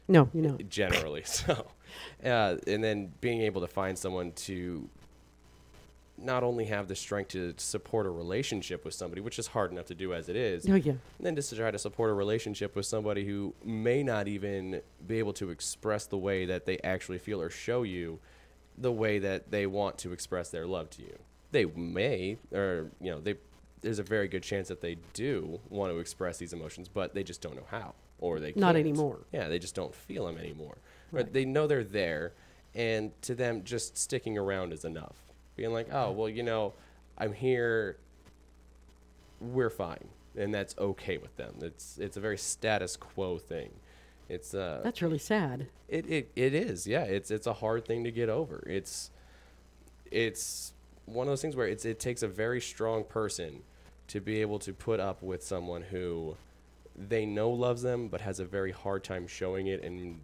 No, you're not. Generally. So, and then being able to find someone to not only have the strength to support a relationship with somebody, which is hard enough to do as it is. Oh, yeah. And then just to try to support a relationship with somebody who may not even be able to express the way that they actually feel or show you the way that they want to express their love to you. They may, or, there's a very good chance that they do want to express these emotions, but they just don't know how. Or they can't. Not anymore. Yeah, they just don't feel them anymore. Right. But they know they're there, and to them, just sticking around is enough. Being like, oh, well, I'm here, we're fine, and that's okay with them. It's a very status quo thing. It's that's really sad. It is, yeah. It's a hard thing to get over. It's one of those things where it takes a very strong person to be able to put up with someone who they know loves them, but has a very hard time showing it and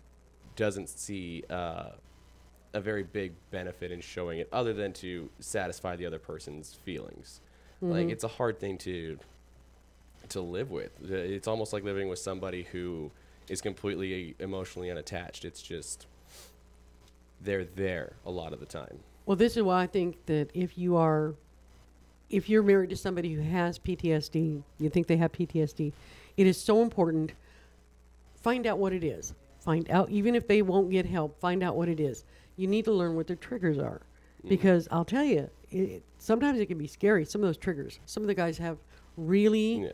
doesn't see a very big benefit in showing it other than to satisfy the other person's feelings. Mm-hmm. Like, it's a hard thing to live with. It's almost like living with somebody who is completely emotionally unattached. It's just, they're there a lot of the time. Well, this is why I think that if you're married to somebody who has PTSD, you think they have PTSD, it is so important. Find out what it is. Find out, even if they won't get help, find out what it is. You need to learn what their triggers are. Because I'll tell you, sometimes it can be scary, some of those triggers. Some of the guys have really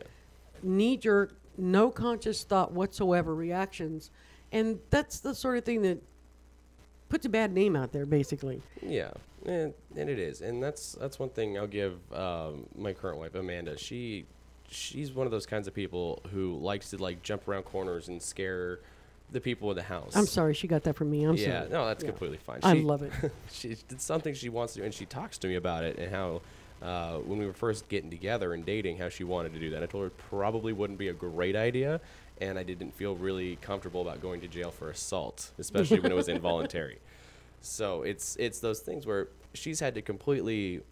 knee-jerk, no conscious thought whatsoever reactions. And that's the sort of thing that puts a bad name out there, basically. Yeah, and it is. And that's one thing I'll give my current wife, Amanda. She's one of those kinds of people who likes to jump around corners and scare the people in the house. I'm sorry, she got that from me. I'm sorry. Yeah, no, that's completely fine. I love it. It's something she wants to do, and she talks to me about it and how when we were first getting together and dating, how she wanted to do that. I told her it probably wouldn't be a great idea, and I didn't feel really comfortable about going to jail for assault, especially when it was involuntary. So it's those things where she's had to completely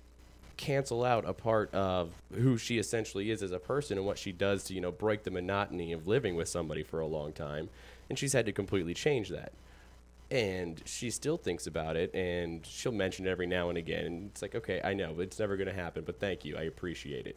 cancel out a part of who she essentially is as a person and what she does to, break the monotony of living with somebody for a long time. And she's had to completely change that. And she still thinks about it, and she'll mention it every now and again. And it's like, okay, I know it's never going to happen, but thank you. I appreciate it.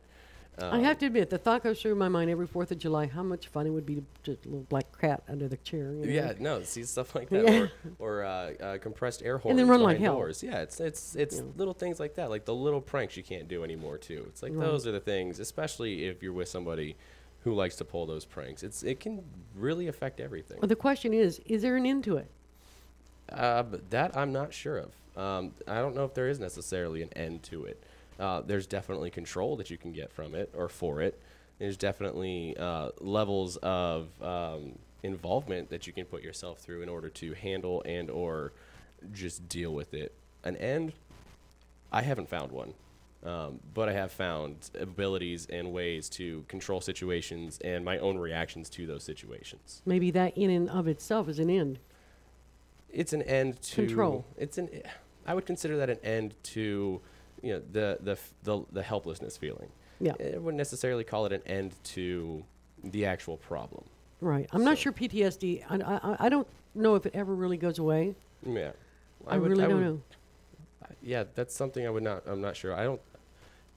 I have to admit, the thought goes through my mind every 4th of July, how much fun it would be to just a little black cat under the chair. Yeah, no, see stuff like that, or compressed air horns and then run like behind hell. doors. Yeah, it's little things like that, like the little pranks you can't do anymore too. It's like those are the things, especially if you're with somebody who likes to pull those pranks. It can really affect everything. Well, the question is there an end to it? That I'm not sure of. I don't know if there is necessarily an end to it. There's definitely control that you can get from it or for it. There's definitely levels of involvement that you can put yourself through in order to handle and or just deal with it. An end, I haven't found one. But I have found abilities and ways to control situations and my own reactions to those situations. Maybe that in and of itself is an end. It's an end to control. I would consider that an end to the helplessness feeling. Yeah. I wouldn't necessarily call it an end to the actual problem. Right. I'm not sure PTSD. I don't know if it ever really goes away. Yeah. I really don't know. Yeah, that's something I'm not sure.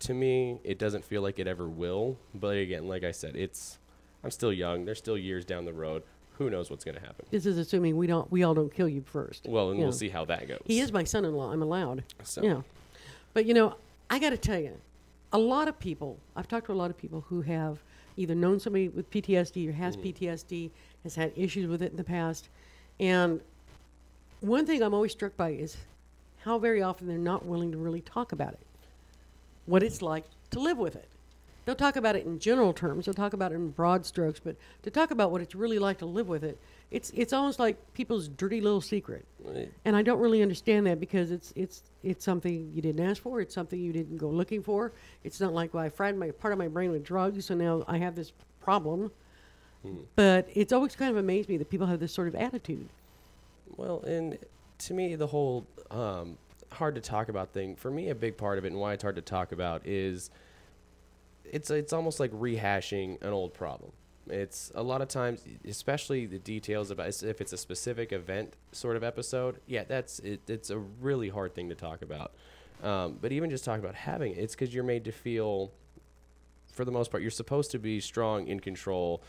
To me, it doesn't feel like it ever will. But again, like I said, I'm still young. There's still years down the road. Who knows what's going to happen? This is assuming we all don't kill you first. Well, and we'll see how that goes. He is my son-in-law. I'm allowed. So. Yeah. But, I got to tell you, a lot of people, I've talked to a lot of people who have either known somebody with PTSD or has PTSD, has had issues with it in the past. And one thing I'm always struck by is how very often they're not willing to really talk about it, what it's like to live with it. They'll talk about it in general terms. They'll talk about it in broad strokes. But to talk about what it's really like to live with it, it's almost like people's dirty little secret. Right. And I don't really understand that because it's something you didn't ask for. It's something you didn't go looking for. It's not like, well, I fried part of my brain with drugs, so now I have this problem. But it's always kind of amazed me that people have this sort of attitude. Well, and to me, the whole hard to talk about thing, for me, a big part of it and why it's hard to talk about is it's almost like rehashing an old problem. It's a lot of times, especially the details about if it's a specific event sort of episode. Yeah, it's a really hard thing to talk about. But even just talking about having it's because you're made to feel, for the most part, you're supposed to be strong in control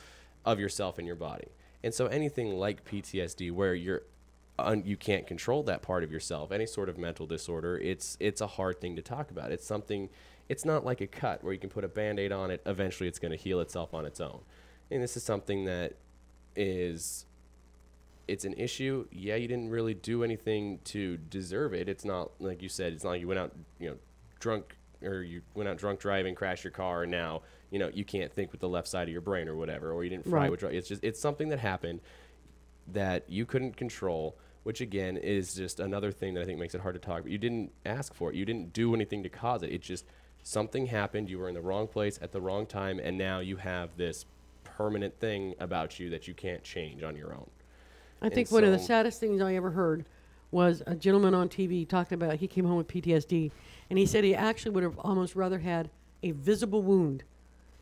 of yourself and your body. And so anything like PTSD, where you can't control that part of yourself, any sort of mental disorder, it's a hard thing to talk about. It's something. It's not like a cut where you can put a Band-Aid on it. Eventually, it's going to heal itself on its own. And this is something that it's an issue. Yeah, you didn't really do anything to deserve it. It's not like you said. It's not like you went out, drunk, or you went out drunk driving, crashed your car, and now you can't think with the left side of your brain or whatever, or you didn't fry with drugs. It's something that happened that you couldn't control. Which again is just another thing that I think makes it hard to talk about. You didn't ask for it. You didn't do anything to cause it. It just something happened. You were in the wrong place at the wrong time, and now you have this permanent thing about you that you can't change on your own. I think one of the saddest things I ever heard was a gentleman on TV talking about he came home with PTSD, and he said he actually would have almost rather had a visible wound,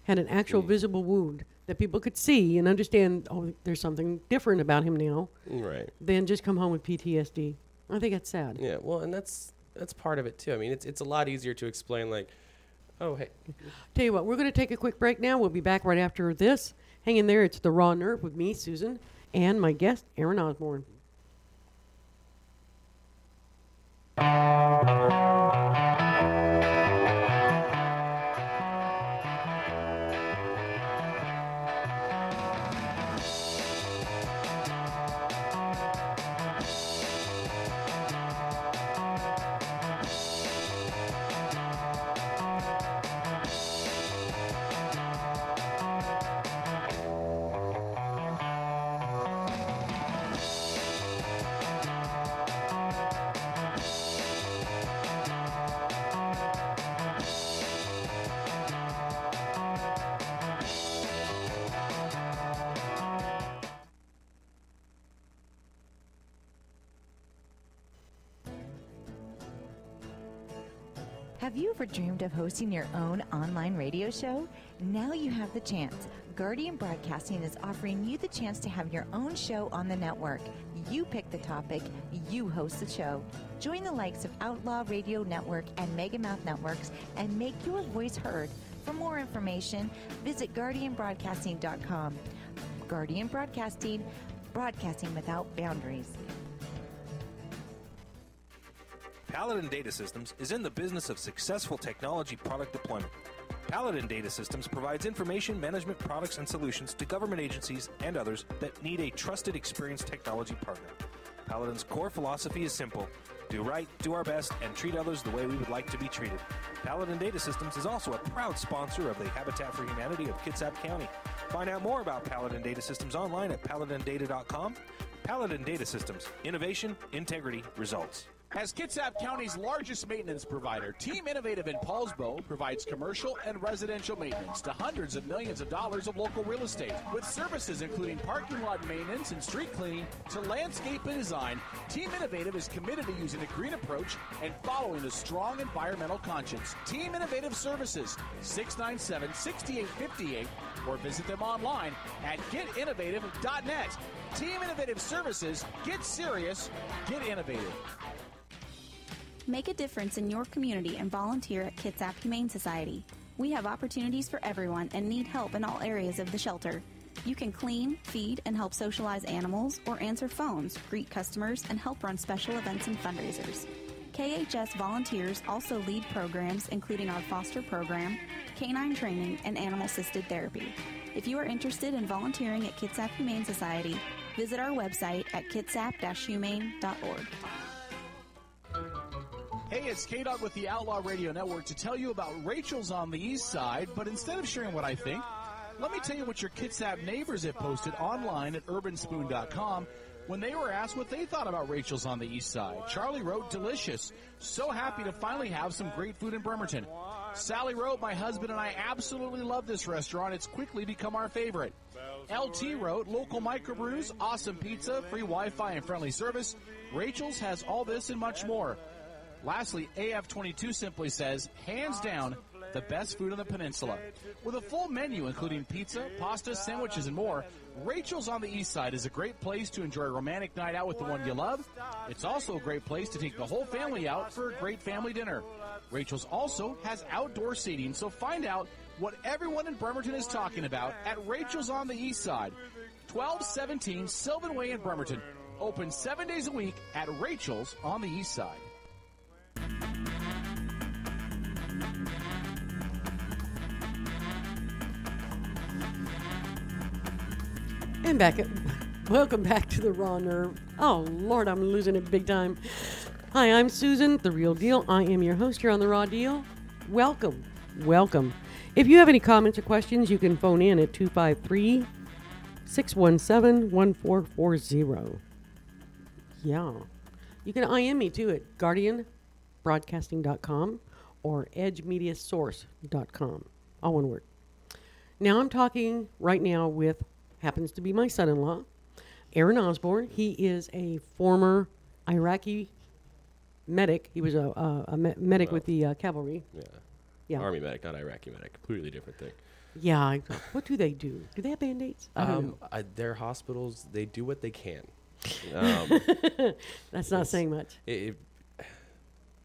had an actual visible wound that people could see and understand, oh, there's something different about him now, right? Than just come home with PTSD. I think that's sad. Yeah, well, and that's part of it too. I mean, it's a lot easier to explain, like, oh, hey. Tell you what, we're going to take a quick break now. We'll be back right after this. Hang in there. It's The Raw Nerve with me, Susan, and my guest, Aaron Osborne. Have you ever dreamed of hosting your own online radio show? Now you have the chance. Guardian Broadcasting is offering you the chance to have your own show on the network. You pick the topic, you host the show. Join the likes of Outlaw Radio Network and Megamouth Networks and make your voice heard. For more information, visit guardianbroadcasting.com. Guardian Broadcasting, broadcasting without boundaries. Paladin Data Systems is in the business of successful technology product deployment. Paladin Data Systems provides information management products and solutions to government agencies and others that need a trusted, experienced technology partner. Paladin's core philosophy is simple: do right, do our best, and treat others the way we would like to be treated. Paladin Data Systems is also a proud sponsor of the Habitat for Humanity of Kitsap County. Find out more about Paladin Data Systems online at paladindata.com. Paladin Data Systems. Innovation, integrity, results. As Kitsap County's largest maintenance provider, Team Innovative in Paulsbo provides commercial and residential maintenance to hundreds of millions of dollars of local real estate. With services including parking lot maintenance and street cleaning to landscape and design, Team Innovative is committed to using a green approach and following a strong environmental conscience. Team Innovative Services, 697-6858, or visit them online at getinnovative.net. Team Innovative Services, get serious, get innovative. Make a difference in your community and volunteer at Kitsap Humane Society. We have opportunities for everyone and need help in all areas of the shelter. You can clean, feed, and help socialize animals, or answer phones, greet customers, and help run special events and fundraisers. KHS volunteers also lead programs including our foster program, canine training, and animal-assisted therapy. If you are interested in volunteering at Kitsap Humane Society, visit our website at kitsap-humane.org. Hey, it's K-Dog with the Outlaw Radio Network to tell you about Rachel's on the East Side, but instead of sharing what I think, let me tell you what your Kitsap neighbors have posted online at urbanspoon.com when they were asked what they thought about Rachel's on the East Side. Charlie wrote, delicious. So happy to finally have some great food in Bremerton. Sally wrote, my husband and I absolutely love this restaurant. It's quickly become our favorite. LT wrote, local microbrews, awesome pizza, free Wi-Fi, and friendly service. Rachel's has all this and much more. Lastly, AF22 simply says, hands down, the best food on the peninsula. With a full menu including pizza, pasta, sandwiches, and more, Rachel's on the East Side is a great place to enjoy a romantic night out with the one you love. It's also a great place to take the whole family out for a great family dinner. Rachel's also has outdoor seating, so find out what everyone in Bremerton is talking about at Rachel's on the East Side, 1217 Sylvan Way in Bremerton. Open 7 days a week at Rachel's on the East Side. And welcome back to the Raw Nerve. Oh, Lord, I'm losing it big time. Hi, I'm Susan, The Real Deal. I am your host here on The Raw Deal. Welcome. If you have any comments or questions, you can phone in at 253-617-1440. Yeah. You can IM me, too, at guardianbroadcasting.com or edgemediasource.com. All one word. Now I'm talking right now with, happens to be my son-in-law, Aaron Osborne. He is a former Iraqi medic. He was a medic with the cavalry. Yeah. Army medic, not Iraqi medic. Completely different thing. Yeah. What do they do? Do they have Band-Aids? I don't know. Their hospitals, they do what they can. That's not saying much.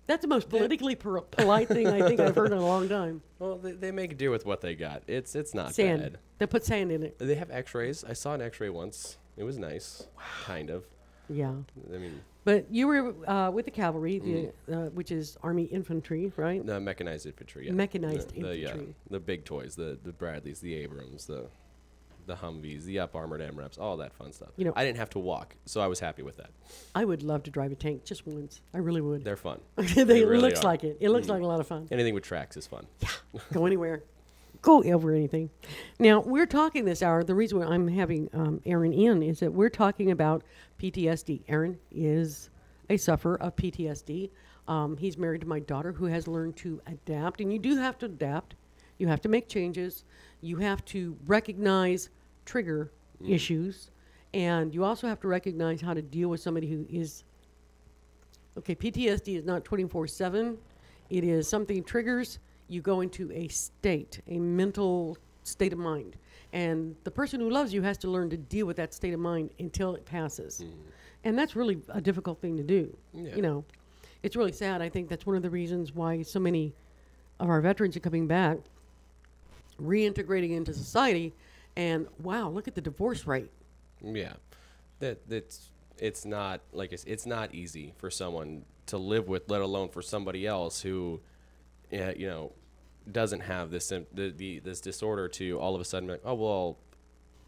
That's the most politically polite thing I think I've heard in a long time. Well, they make do with what they got. It's not sand. Bad. They put sand in it. They have x-rays. I saw an x-ray once. It was nice. Wow. Kind of. Yeah. I mean. But you were with the cavalry, which is Army infantry, right? The mechanized infantry, yeah. Mechanized infantry. The big toys, the Bradleys, the Abrams, the Humvees, the up-armored MREPs, all that fun stuff. You know, I didn't have to walk, so I was happy with that. I would love to drive a tank just once. I really would. They're fun. It really looks like it. It looks like a lot of fun. Anything with tracks is fun. Yeah. Go anywhere. Go over anything. Now, we're talking this hour. The reason why I'm having Aaron in is that we're talking about PTSD. Aaron is a sufferer of PTSD. He's married to my daughter who has learned to adapt. And you do have to adapt. You have to make changes. You have to recognize trigger issues. And you also have to recognize how to deal with somebody who is... Okay, PTSD is not 24/7. It is something triggers, you go into a mental state of mind. And the person who loves you has to learn to deal with that state of mind until it passes. And that's really a difficult thing to do. Yeah. You know, it's really sad. I think that's one of the reasons why so many of our veterans are coming back, reintegrating into society, and wow, look at the divorce rate. Yeah, it's not like it's not easy for someone to live with, let alone for somebody else who, you know, doesn't have this this disorder to all of a sudden be like, oh well,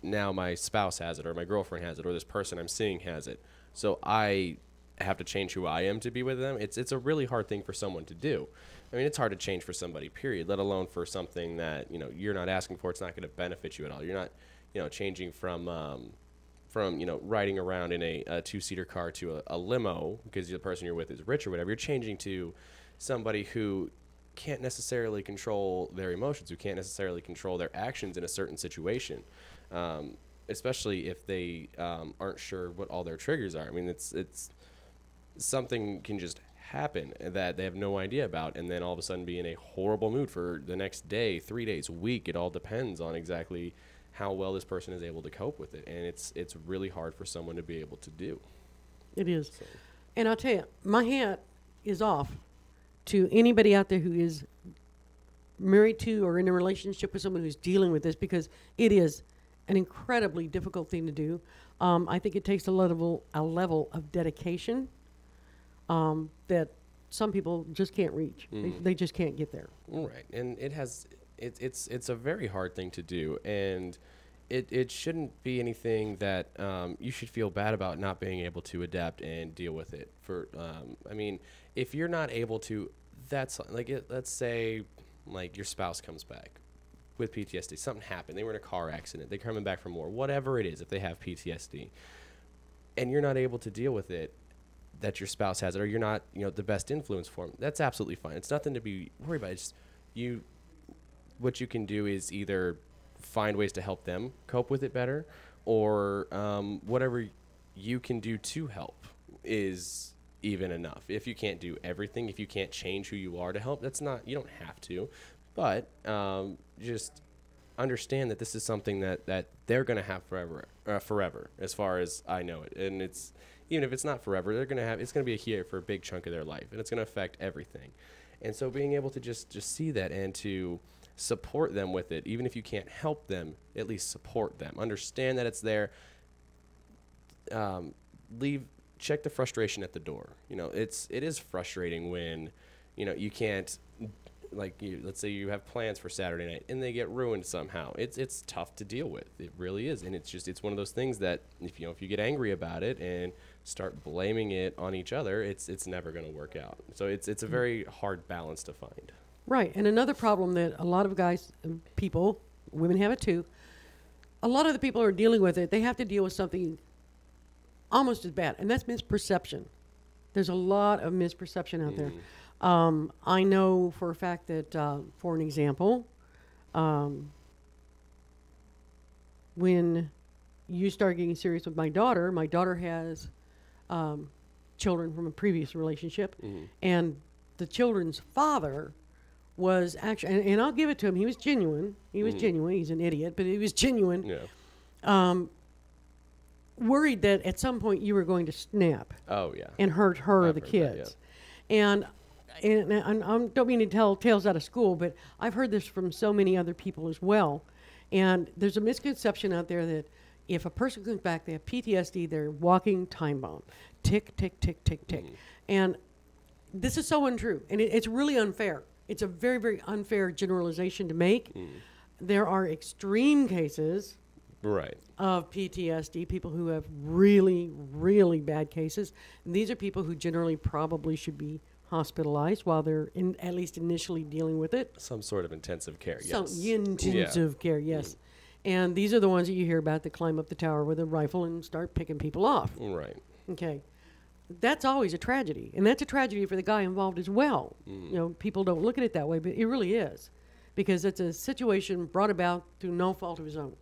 now my spouse has it, or my girlfriend has it, or this person I'm seeing has it, so I have to change who I am to be with them. It's a really hard thing for someone to do. I mean, it's hard to change for somebody, period, let alone for something that, you know, you're not asking for. It's not going to benefit you at all. You're not, you know, changing from you know, riding around in a two-seater car to a limo because the person you're with is rich or whatever. You're changing to somebody who can't necessarily control their emotions, who can't necessarily control their actions in a certain situation, especially if they aren't sure what all their triggers are. I mean, it's something can just happen that they have no idea about, and then all of a sudden be in a horrible mood for the next day, 3 days, week. It all depends on exactly how well this person is able to cope with it, and it's really hard for someone to be able to do. It is. So. And I'll tell you, my hat is off to anybody out there who is married to or in a relationship with someone who's dealing with this, because it is an incredibly difficult thing to do. I think it takes a level of dedication that some people just can't reach. They just can't get there. Right, and it's a very hard thing to do, and it shouldn't be anything that you should feel bad about not being able to adapt and deal with it. I mean, if you're not able to, that's like let's say like your spouse comes back with PTSD. Something happened. They were in a car accident. They're coming back from war. Whatever it is, if they have PTSD, and you're not able to deal with it, that your spouse has it, or you're not, you know, the best influence for them, that's absolutely fine. It's nothing to be worried about. It's just what you can do is either find ways to help them cope with it better, or whatever you can do to help is even enough. If you can't do everything, if you can't change who you are to help, you don't have to, but just understand that this is something that they're going to have forever, as far as I know it. And it's, even if it's not forever, it's going to be here for a big chunk of their life, and it's going to affect everything. And so being able to just see that and to support them with it, even if you can't help them, at least support them. Understand that it's there. Check the frustration at the door. You know, it is frustrating when, you know, you can't, like, let's say you have plans for Saturday night and they get ruined somehow. It's tough to deal with. It really is. And it's one of those things that if you get angry about it and start blaming it on each other, it's never going to work out. So it's a very hard balance to find. Right. And another problem that a lot of people, women have it too, a lot of the people who are dealing with it, they have to deal with something almost as bad, and that's misperception. There's a lot of misperception out there. I know for a fact that, for an example, when you start getting serious with my daughter has children from a previous relationship, and the children's father was actually, and I'll give it to him, he was genuine. He's an idiot, but he was genuine. Yeah. Worried that at some point you were going to snap. Oh, yeah. And hurt her or the kids. And I don't mean to tell tales out of school, but I've heard this from so many other people as well. And there's a misconception out there that if a person comes back, they have PTSD, they're walking time bomb. Tick, tick, tick, tick, tick. And this is so untrue. And it's really unfair. It's a very, very unfair generalization to make. There are extreme cases of PTSD, people who have really, really bad cases. And these are people who generally probably should be hospitalized while they're at least initially dealing with it. Some sort of intensive care, yes. Some intensive care, yes. And these are the ones that you hear about that climb up the tower with a rifle and start picking people off. Right. Okay. That's always a tragedy. And that's a tragedy for the guy involved as well. You know, people don't look at it that way, but it really is. Because it's a situation brought about through no fault of his own.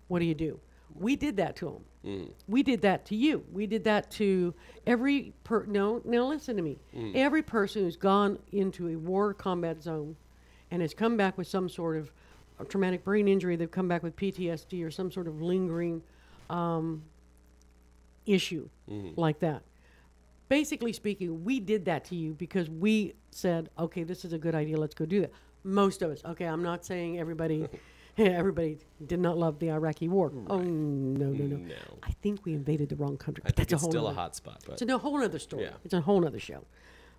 What do you do? We did that to them. Mm. We did that to you. We did that to every no, now listen to me. Every person who's gone into a war combat zone and has come back with some sort of a traumatic brain injury, they've come back with PTSD or some sort of lingering issue like that. Basically speaking, we did that to you because we said, okay, this is a good idea, let's go do that. Most of us. Okay, I'm not saying everybody everybody did not love the Iraqi war. Right. Oh, no. I think we invaded the wrong country. I think it's still a hot spot. But it's a whole other story. Yeah. It's a whole other show.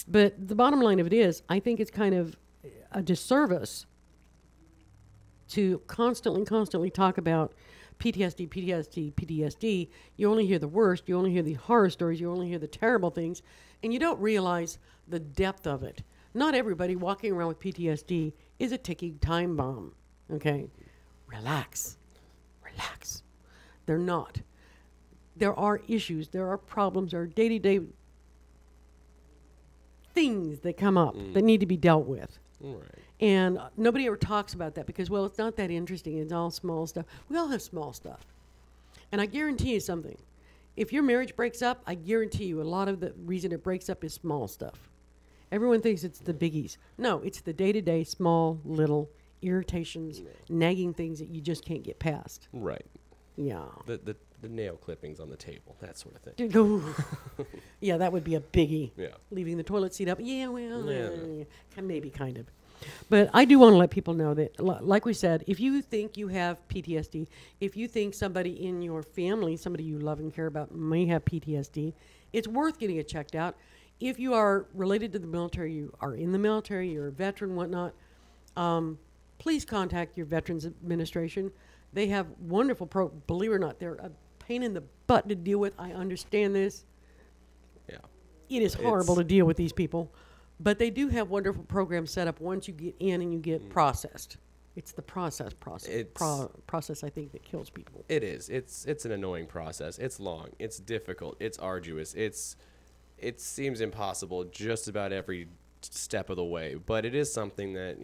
But the bottom line of it is, I think it's kind of a disservice to constantly talk about PTSD. You only hear the worst. You only hear the horror stories. You only hear the terrible things. And you don't realize the depth of it. Not everybody walking around with PTSD is a ticking time bomb. Okay? Relax. They're not. There are issues. There are problems. There are day-to-day things that come up that need to be dealt with. Right. And nobody ever talks about that because, well, it's not that interesting. It's all small stuff. We all have small stuff. And I guarantee you something. If your marriage breaks up, I guarantee you a lot of the reason it breaks up is small stuff. Everyone thinks it's the biggies. No, it's the day-to-day small little irritations, nagging things that you just can't get past. Right. Yeah. The nail clippings on the table, that sort of thing. Yeah, that would be a biggie. Yeah. Leaving the toilet seat up. Yeah, well, Yeah. Maybe kind of. But I do want to let people know that, like we said, if you think you have PTSD, if you think somebody in your family, somebody you love and care about may have PTSD, it's worth getting it checked out. If you are related to the military, you are in the military, you're a veteran, whatnot, please contact your Veterans Administration. They have wonderful believe it or not, they're a pain in the butt to deal with. I understand this. Yeah. It is horrible to deal with these people. But they do have wonderful programs set up once you get in and you get processed. It's the process, I think, that kills people. It is. It's an annoying process. It's long. It's difficult. It's arduous. It seems impossible just about every step of the way. But it is something that,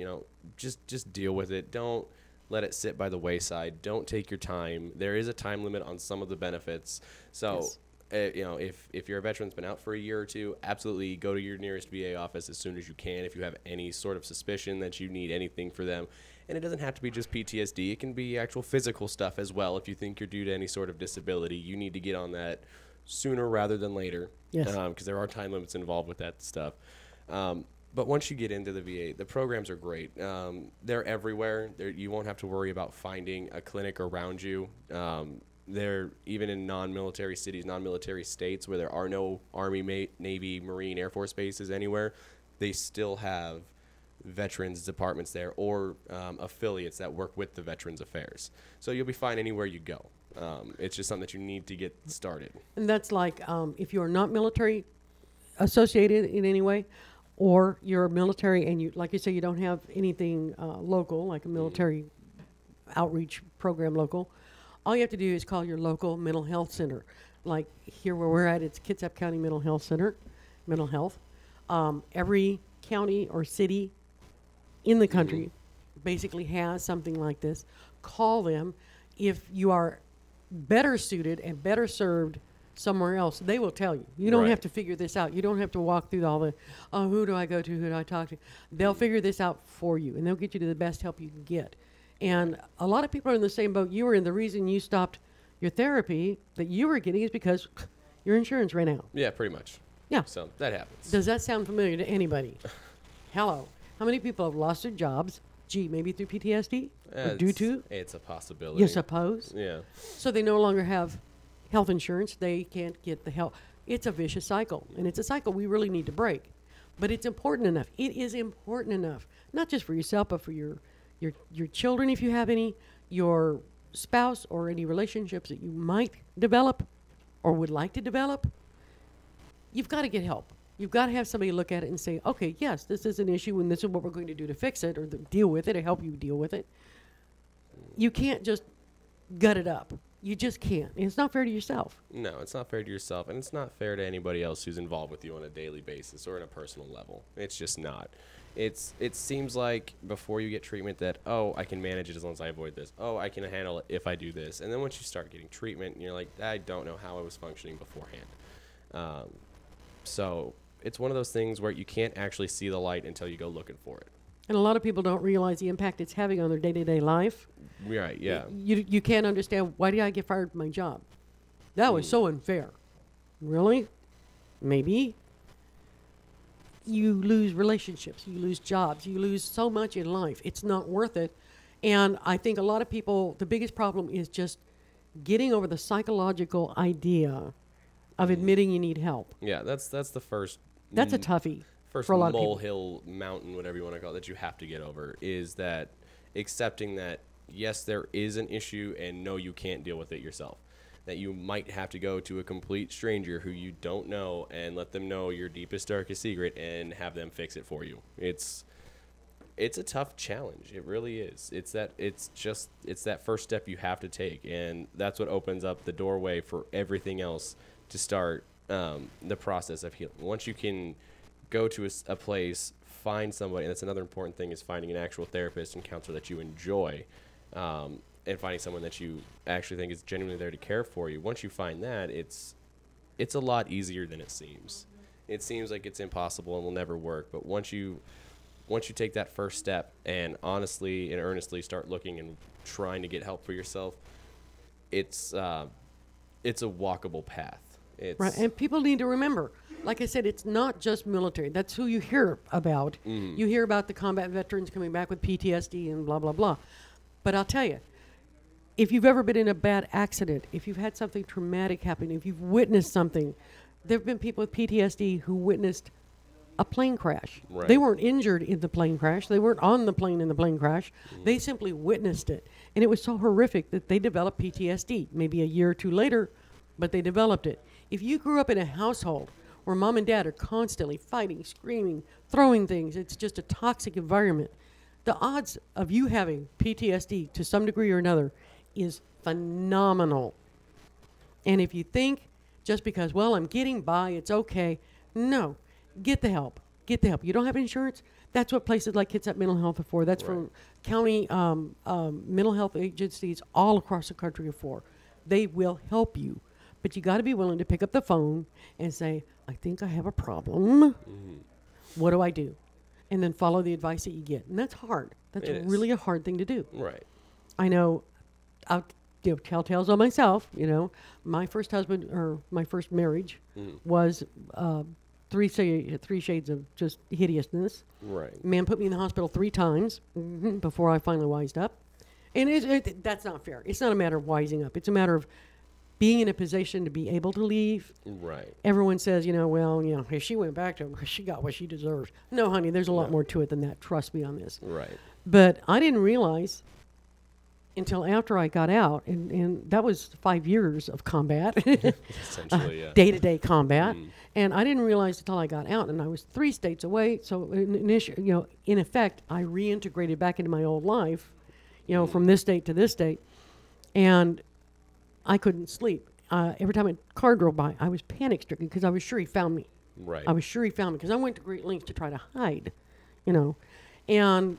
just deal with it. Don't let it sit by the wayside. Don't take your time. There is a time limit on some of the benefits. So... Yes. If you're a veteran that's been out for a year or two, absolutely go to your nearest VA office as soon as you can if you have any sort of suspicion that you need anything for them. And it doesn't have to be just PTSD. It can be actual physical stuff as well. If you think you're due to any sort of disability, you need to get on that sooner rather than later. Yes. Because there are time limits involved with that stuff. But once you get into the VA, the programs are great. They're everywhere. You won't have to worry about finding a clinic around you. They're even in non-military cities, non-military states where there are no Army, Navy, Marine, Air Force bases anywhere. They still have veterans departments there or affiliates that work with the Veterans Affairs. So you'll be fine anywhere you go. It's just something that you need to get started. And that's like if you're not military associated in any way, or you're military and you, like you say, you don't have anything local, like a military outreach program local. All you have to do is call your local mental health center. Like here where we're at, it's Kitsap County Mental Health Center, mental health. Every county or city in the country basically has something like this. Call them. If you are better suited and better served somewhere else, they will tell you. You don't have to figure this out. You don't have to walk through all the, who do I go to, who do I talk to? They'll figure this out for you, and they'll get you to the best help you can get. And a lot of people are in the same boat you were in. The reason you stopped your therapy that you were getting is because your insurance ran out. Yeah, pretty much. Yeah. So that happens. Does that sound familiar to anybody? Hello. How many people have lost their jobs? Gee, maybe through PTSD? Or due to? It's a possibility. You suppose? Yeah. So they no longer have health insurance. They can't get the help. It's a vicious cycle. And it's a cycle we really need to break. But it's important enough. It is important enough. Not just for yourself, but for your children, if you have any, your spouse, or any relationships that you might develop or would like to develop. You've got to get help. You've got to have somebody look at it and say, okay, yes, this is an issue and this is what we're going to do to fix it or to deal with it or help you deal with it. You can't just gut it up. You just can't. And it's not fair to yourself. No, it's not fair to yourself, and it's not fair to anybody else who's involved with you on a daily basis or on a personal level. It's just not. It seems like before you get treatment that, oh, I can manage it as long as I avoid this. Oh, I can handle it if I do this. And then once you start getting treatment, you're like, I don't know how I was functioning beforehand. So it's one of those things where you can't actually see the light until you go looking for it. And a lot of people don't realize the impact it's having on their day-to-day life. Right, yeah. You can't understand, why did I get fired from my job? That was so unfair. Really? Maybe. You lose relationships, you lose jobs, you lose so much in life. It's not worth it. And I think a lot of people, the biggest problem is just getting over the psychological idea of admitting you need help. Yeah, that's the first. That's a toughie First for a lot of people. molehill, mountain, whatever you want to call it, that you have to get over is that accepting that, yes, there is an issue and no, you can't deal with it yourself. That you might have to go to a complete stranger who you don't know and let them know your deepest, darkest secret and have them fix it for you. It's a tough challenge. It really is. It's that first step you have to take, and that's what opens up the doorway for everything else to start the process of healing. Once you can go to a place, find somebody, and that's another important thing, is finding an actual therapist and counselor that you enjoy, and finding someone that you actually think is genuinely there to care for you. Once you find that, it's a lot easier than it seems. It seems like it's impossible and will never work, but once you take that first step and honestly and earnestly start looking and trying to get help for yourself, it's a walkable path. Right, and people need to remember, like I said, it's not just military. That's who you hear about. Mm-hmm. You hear about the combat veterans coming back with PTSD and blah, blah, blah. But I'll tell you, if you've ever been in a bad accident, if you've had something traumatic happen, if you've witnessed something, there have been people with PTSD who witnessed a plane crash. Right. They weren't injured in the plane crash. They weren't on the plane in the plane crash. They simply witnessed it. And it was so horrific that they developed PTSD. Maybe a year or two later, but they developed it. If you grew up in a household where mom and dad are constantly fighting, screaming, throwing things, it's just a toxic environment, the odds of you having PTSD to some degree or another is phenomenal. And if you think just because, well, I'm getting by, it's okay, no, get the help. Get the help. You don't have insurance? That's what places like Kitsap Mental Health are for. That's for county mental health agencies all across the country are for. They will help you. But you got to be willing to pick up the phone and say, I think I have a problem. Mm-hmm. What do I do? And then follow the advice that you get. And that's hard. That's really a hard thing to do. Right. I know, I'll tell tales on myself. My first husband, or my first marriage, was three shades of just hideousness. Right. Man put me in the hospital 3 times before I finally wised up. And that's not fair. It's not a matter of wising up. It's a matter of being in a position to be able to leave. Right. Everyone says, if she went back to him, she got what she deserved. No, honey, there's a lot more to it than that. Trust me on this. Right. But I didn't realize until after I got out, and that was 5 years of combat. Essentially, yeah. Day-to-day combat. And I didn't realize until I got out, and I was 3 states away. So in effect, I reintegrated back into my old life, from this state to this state. And I couldn't sleep. Every time a car drove by, I was panic-stricken because I was sure he found me. Right. I was sure he found me because I went to great lengths to try to hide, And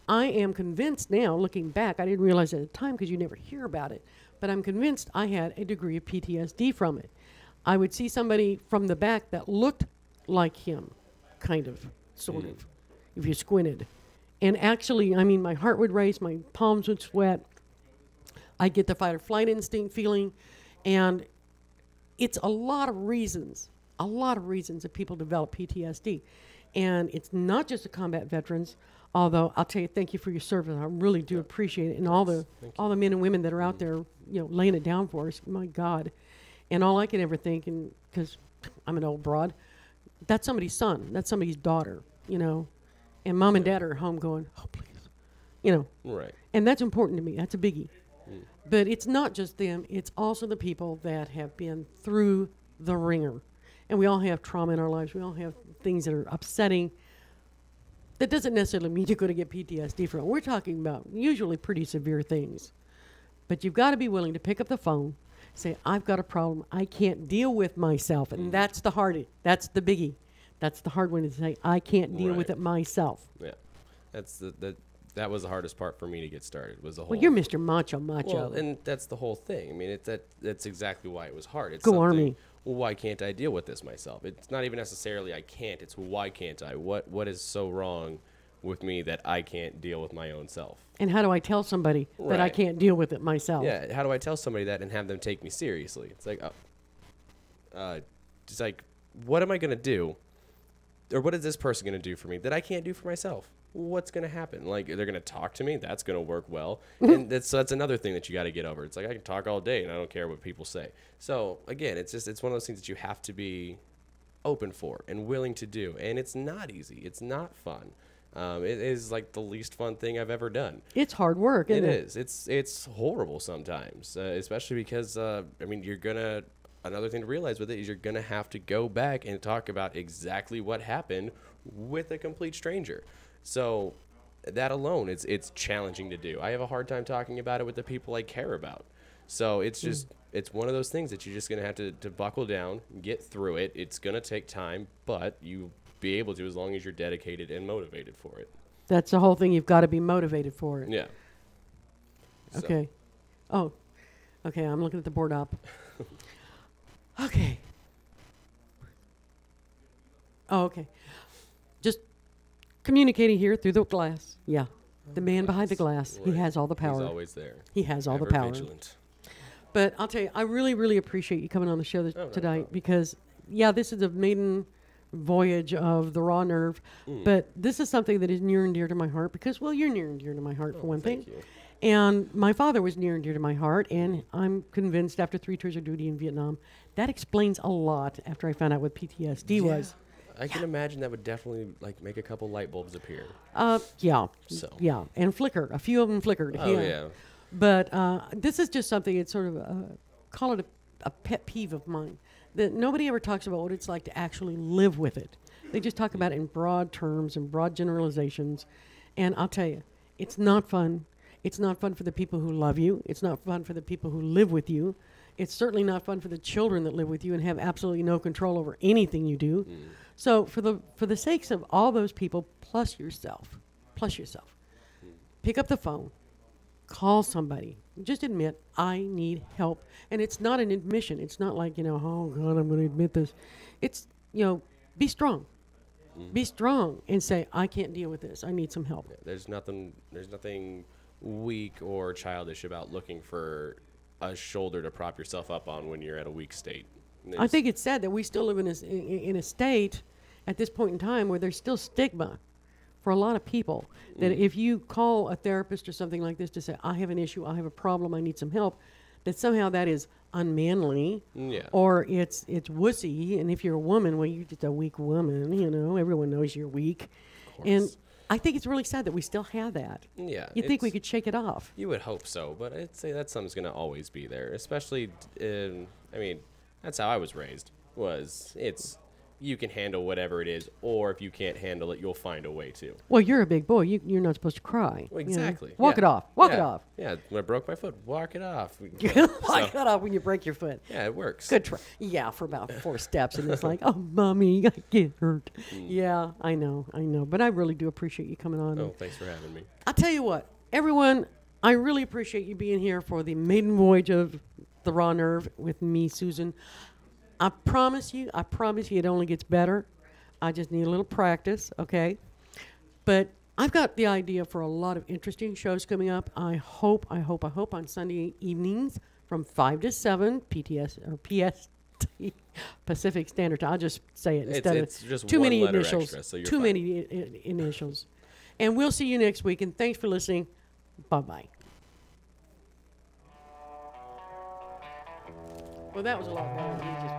I am convinced now, looking back, I didn't realize at the time because you never hear about it, but I'm convinced I had a degree of PTSD from it. I would see somebody from the back that looked like him, kind of, sort of, if you squinted. And actually, my heart would race, my palms would sweat. I'd get the fight or flight instinct feeling. And it's a lot of reasons that people develop PTSD. And it's not just the combat veterans, although I'll tell you, thank you for your service. I really do appreciate it. And all the men and women that are out there, laying it down for us, my God. And all I can ever think, and because I'm an old broad, that's somebody's son, that's somebody's daughter, And mom and dad are at home going, oh, please, Right. And that's important to me. That's a biggie. But it's not just them. It's also the people that have been through the ringer. And we all have trauma in our lives. We all have things that are upsetting. That doesn't necessarily mean you're going to get PTSD from it. We're talking about usually pretty severe things. But you've got to be willing to pick up the phone, say, I've got a problem. I can't deal with myself. And that's the biggie. That's the hard one to say. I can't deal with Right. it myself. Yeah, that's that was the hardest part for me to get started. Was the whole. Well, you're Mr. Macho. Well, and that's the whole thing. I mean, that's exactly why it was hard. It's Go something, Army. Well, why can't I deal with this myself? It's not even necessarily I can't. It's why can't I? What is so wrong with me that I can't deal with my own self? And how do I tell somebody that I Right. can't deal with it myself? Yeah, how do I tell somebody that and have them take me seriously? It's like, just like, what am I gonna do, or what is this person gonna do for me that I can't do for myself? What's gonna happen? Like, they're gonna talk to me. That's gonna work well, and that's another thing that you got to get over. It's like I can talk all day and I don't care what people say. So again, it's one of those things that you have to be open for and willing to do, and it's not easy. It's not fun. It is like the least fun thing I've ever done. It's hard work, isn't it? It is. It's horrible sometimes, especially because I mean, you're gonna. Another thing to realize with it is you're gonna have to go back and talk about exactly what happened with a complete stranger. So that alone, it's challenging to do. I have a hard time talking about it with the people I care about. So it's just it's one of those things that you're just gonna have to buckle down, get through it. It's gonna take time, but you be able to as long as you're dedicated and motivated for it. That's the whole thing. You've got to be motivated for it. Yeah. Okay. Oh, okay. I'm looking at the board up. Okay. Oh, okay. Just communicating here through the glass. Yeah. The man behind the glass. Right. He has all the power. He's always there. He has all the Ever power. vigilant. But I'll tell you, I really, really appreciate you coming on the show tonight because, yeah, this is a maiden voyage of the raw nerve. But this is something that is near and dear to my heart because, well, you're near and dear to my heart for one thing. you. And my father was near and dear to my heart, and I'm convinced after 3 tours of duty in Vietnam, that explains a lot after I found out what PTSD was. I can imagine that would definitely like make a couple light bulbs appear. Yeah. So. Yeah, and flicker. A few of them flickered. Oh, yeah. But this is just something, it's sort of, call it a pet peeve of mine, that nobody ever talks about what it's like to actually live with it. They just talk about it in broad terms and broad generalizations. And I'll tell you, it's not fun. It's not fun for the people who love you. It's not fun for the people who live with you. It's certainly not fun for the children that live with you and have absolutely no control over anything you do. So for the sakes of all those people, plus yourself, pick up the phone, call somebody. Just admit, I need help. And it's not an admission. It's not like, oh, God, I'm going to admit this. It's, be strong. Be strong and say, I can't deal with this. I need some help. Yeah, there's nothing weak or childish about looking for a shoulder to prop yourself up on when you're at a weak state. I think it's sad that we still live in a state at this point in time where there's still stigma for a lot of people that if you call a therapist or something like this to say, I have an issue, I have a problem, I need some help, that somehow that is unmanly or it's wussy. And if you're a woman, well, you're just a weak woman, everyone knows you're weak. And I think it's really sad that we still have that. Yeah. You'd think we could shake it off. You would hope so, but I'd say that something's going to always be there, especially that's how I was raised, you can handle whatever it is, or if you can't handle it, you'll find a way to. Well, you're a big boy. You're not supposed to cry. Well, exactly. Walk it off. Walk it off. Yeah, when I broke my foot, walk it off. Walk it off when you break your foot. Yeah, it works. Good try. Yeah, for about 4 steps, and it's like, oh, mommy, I get hurt. Yeah, I know. But I really do appreciate you coming on. Oh, thanks for having me. I'll tell you what, everyone, I really appreciate you being here for the maiden voyage of the raw nerve with me, Susan. I promise you, it only gets better. I just need a little practice, okay? But I've got the idea for a lot of interesting shows coming up. I hope on Sunday evenings from 5 to 7, PST, Pacific Standard Time. I'll just say it instead it's of just too one many letter initials. extra, so you're too fine. many initials. And we'll see you next week, and thanks for listening. Bye-bye. Well, that was a lot better than me just...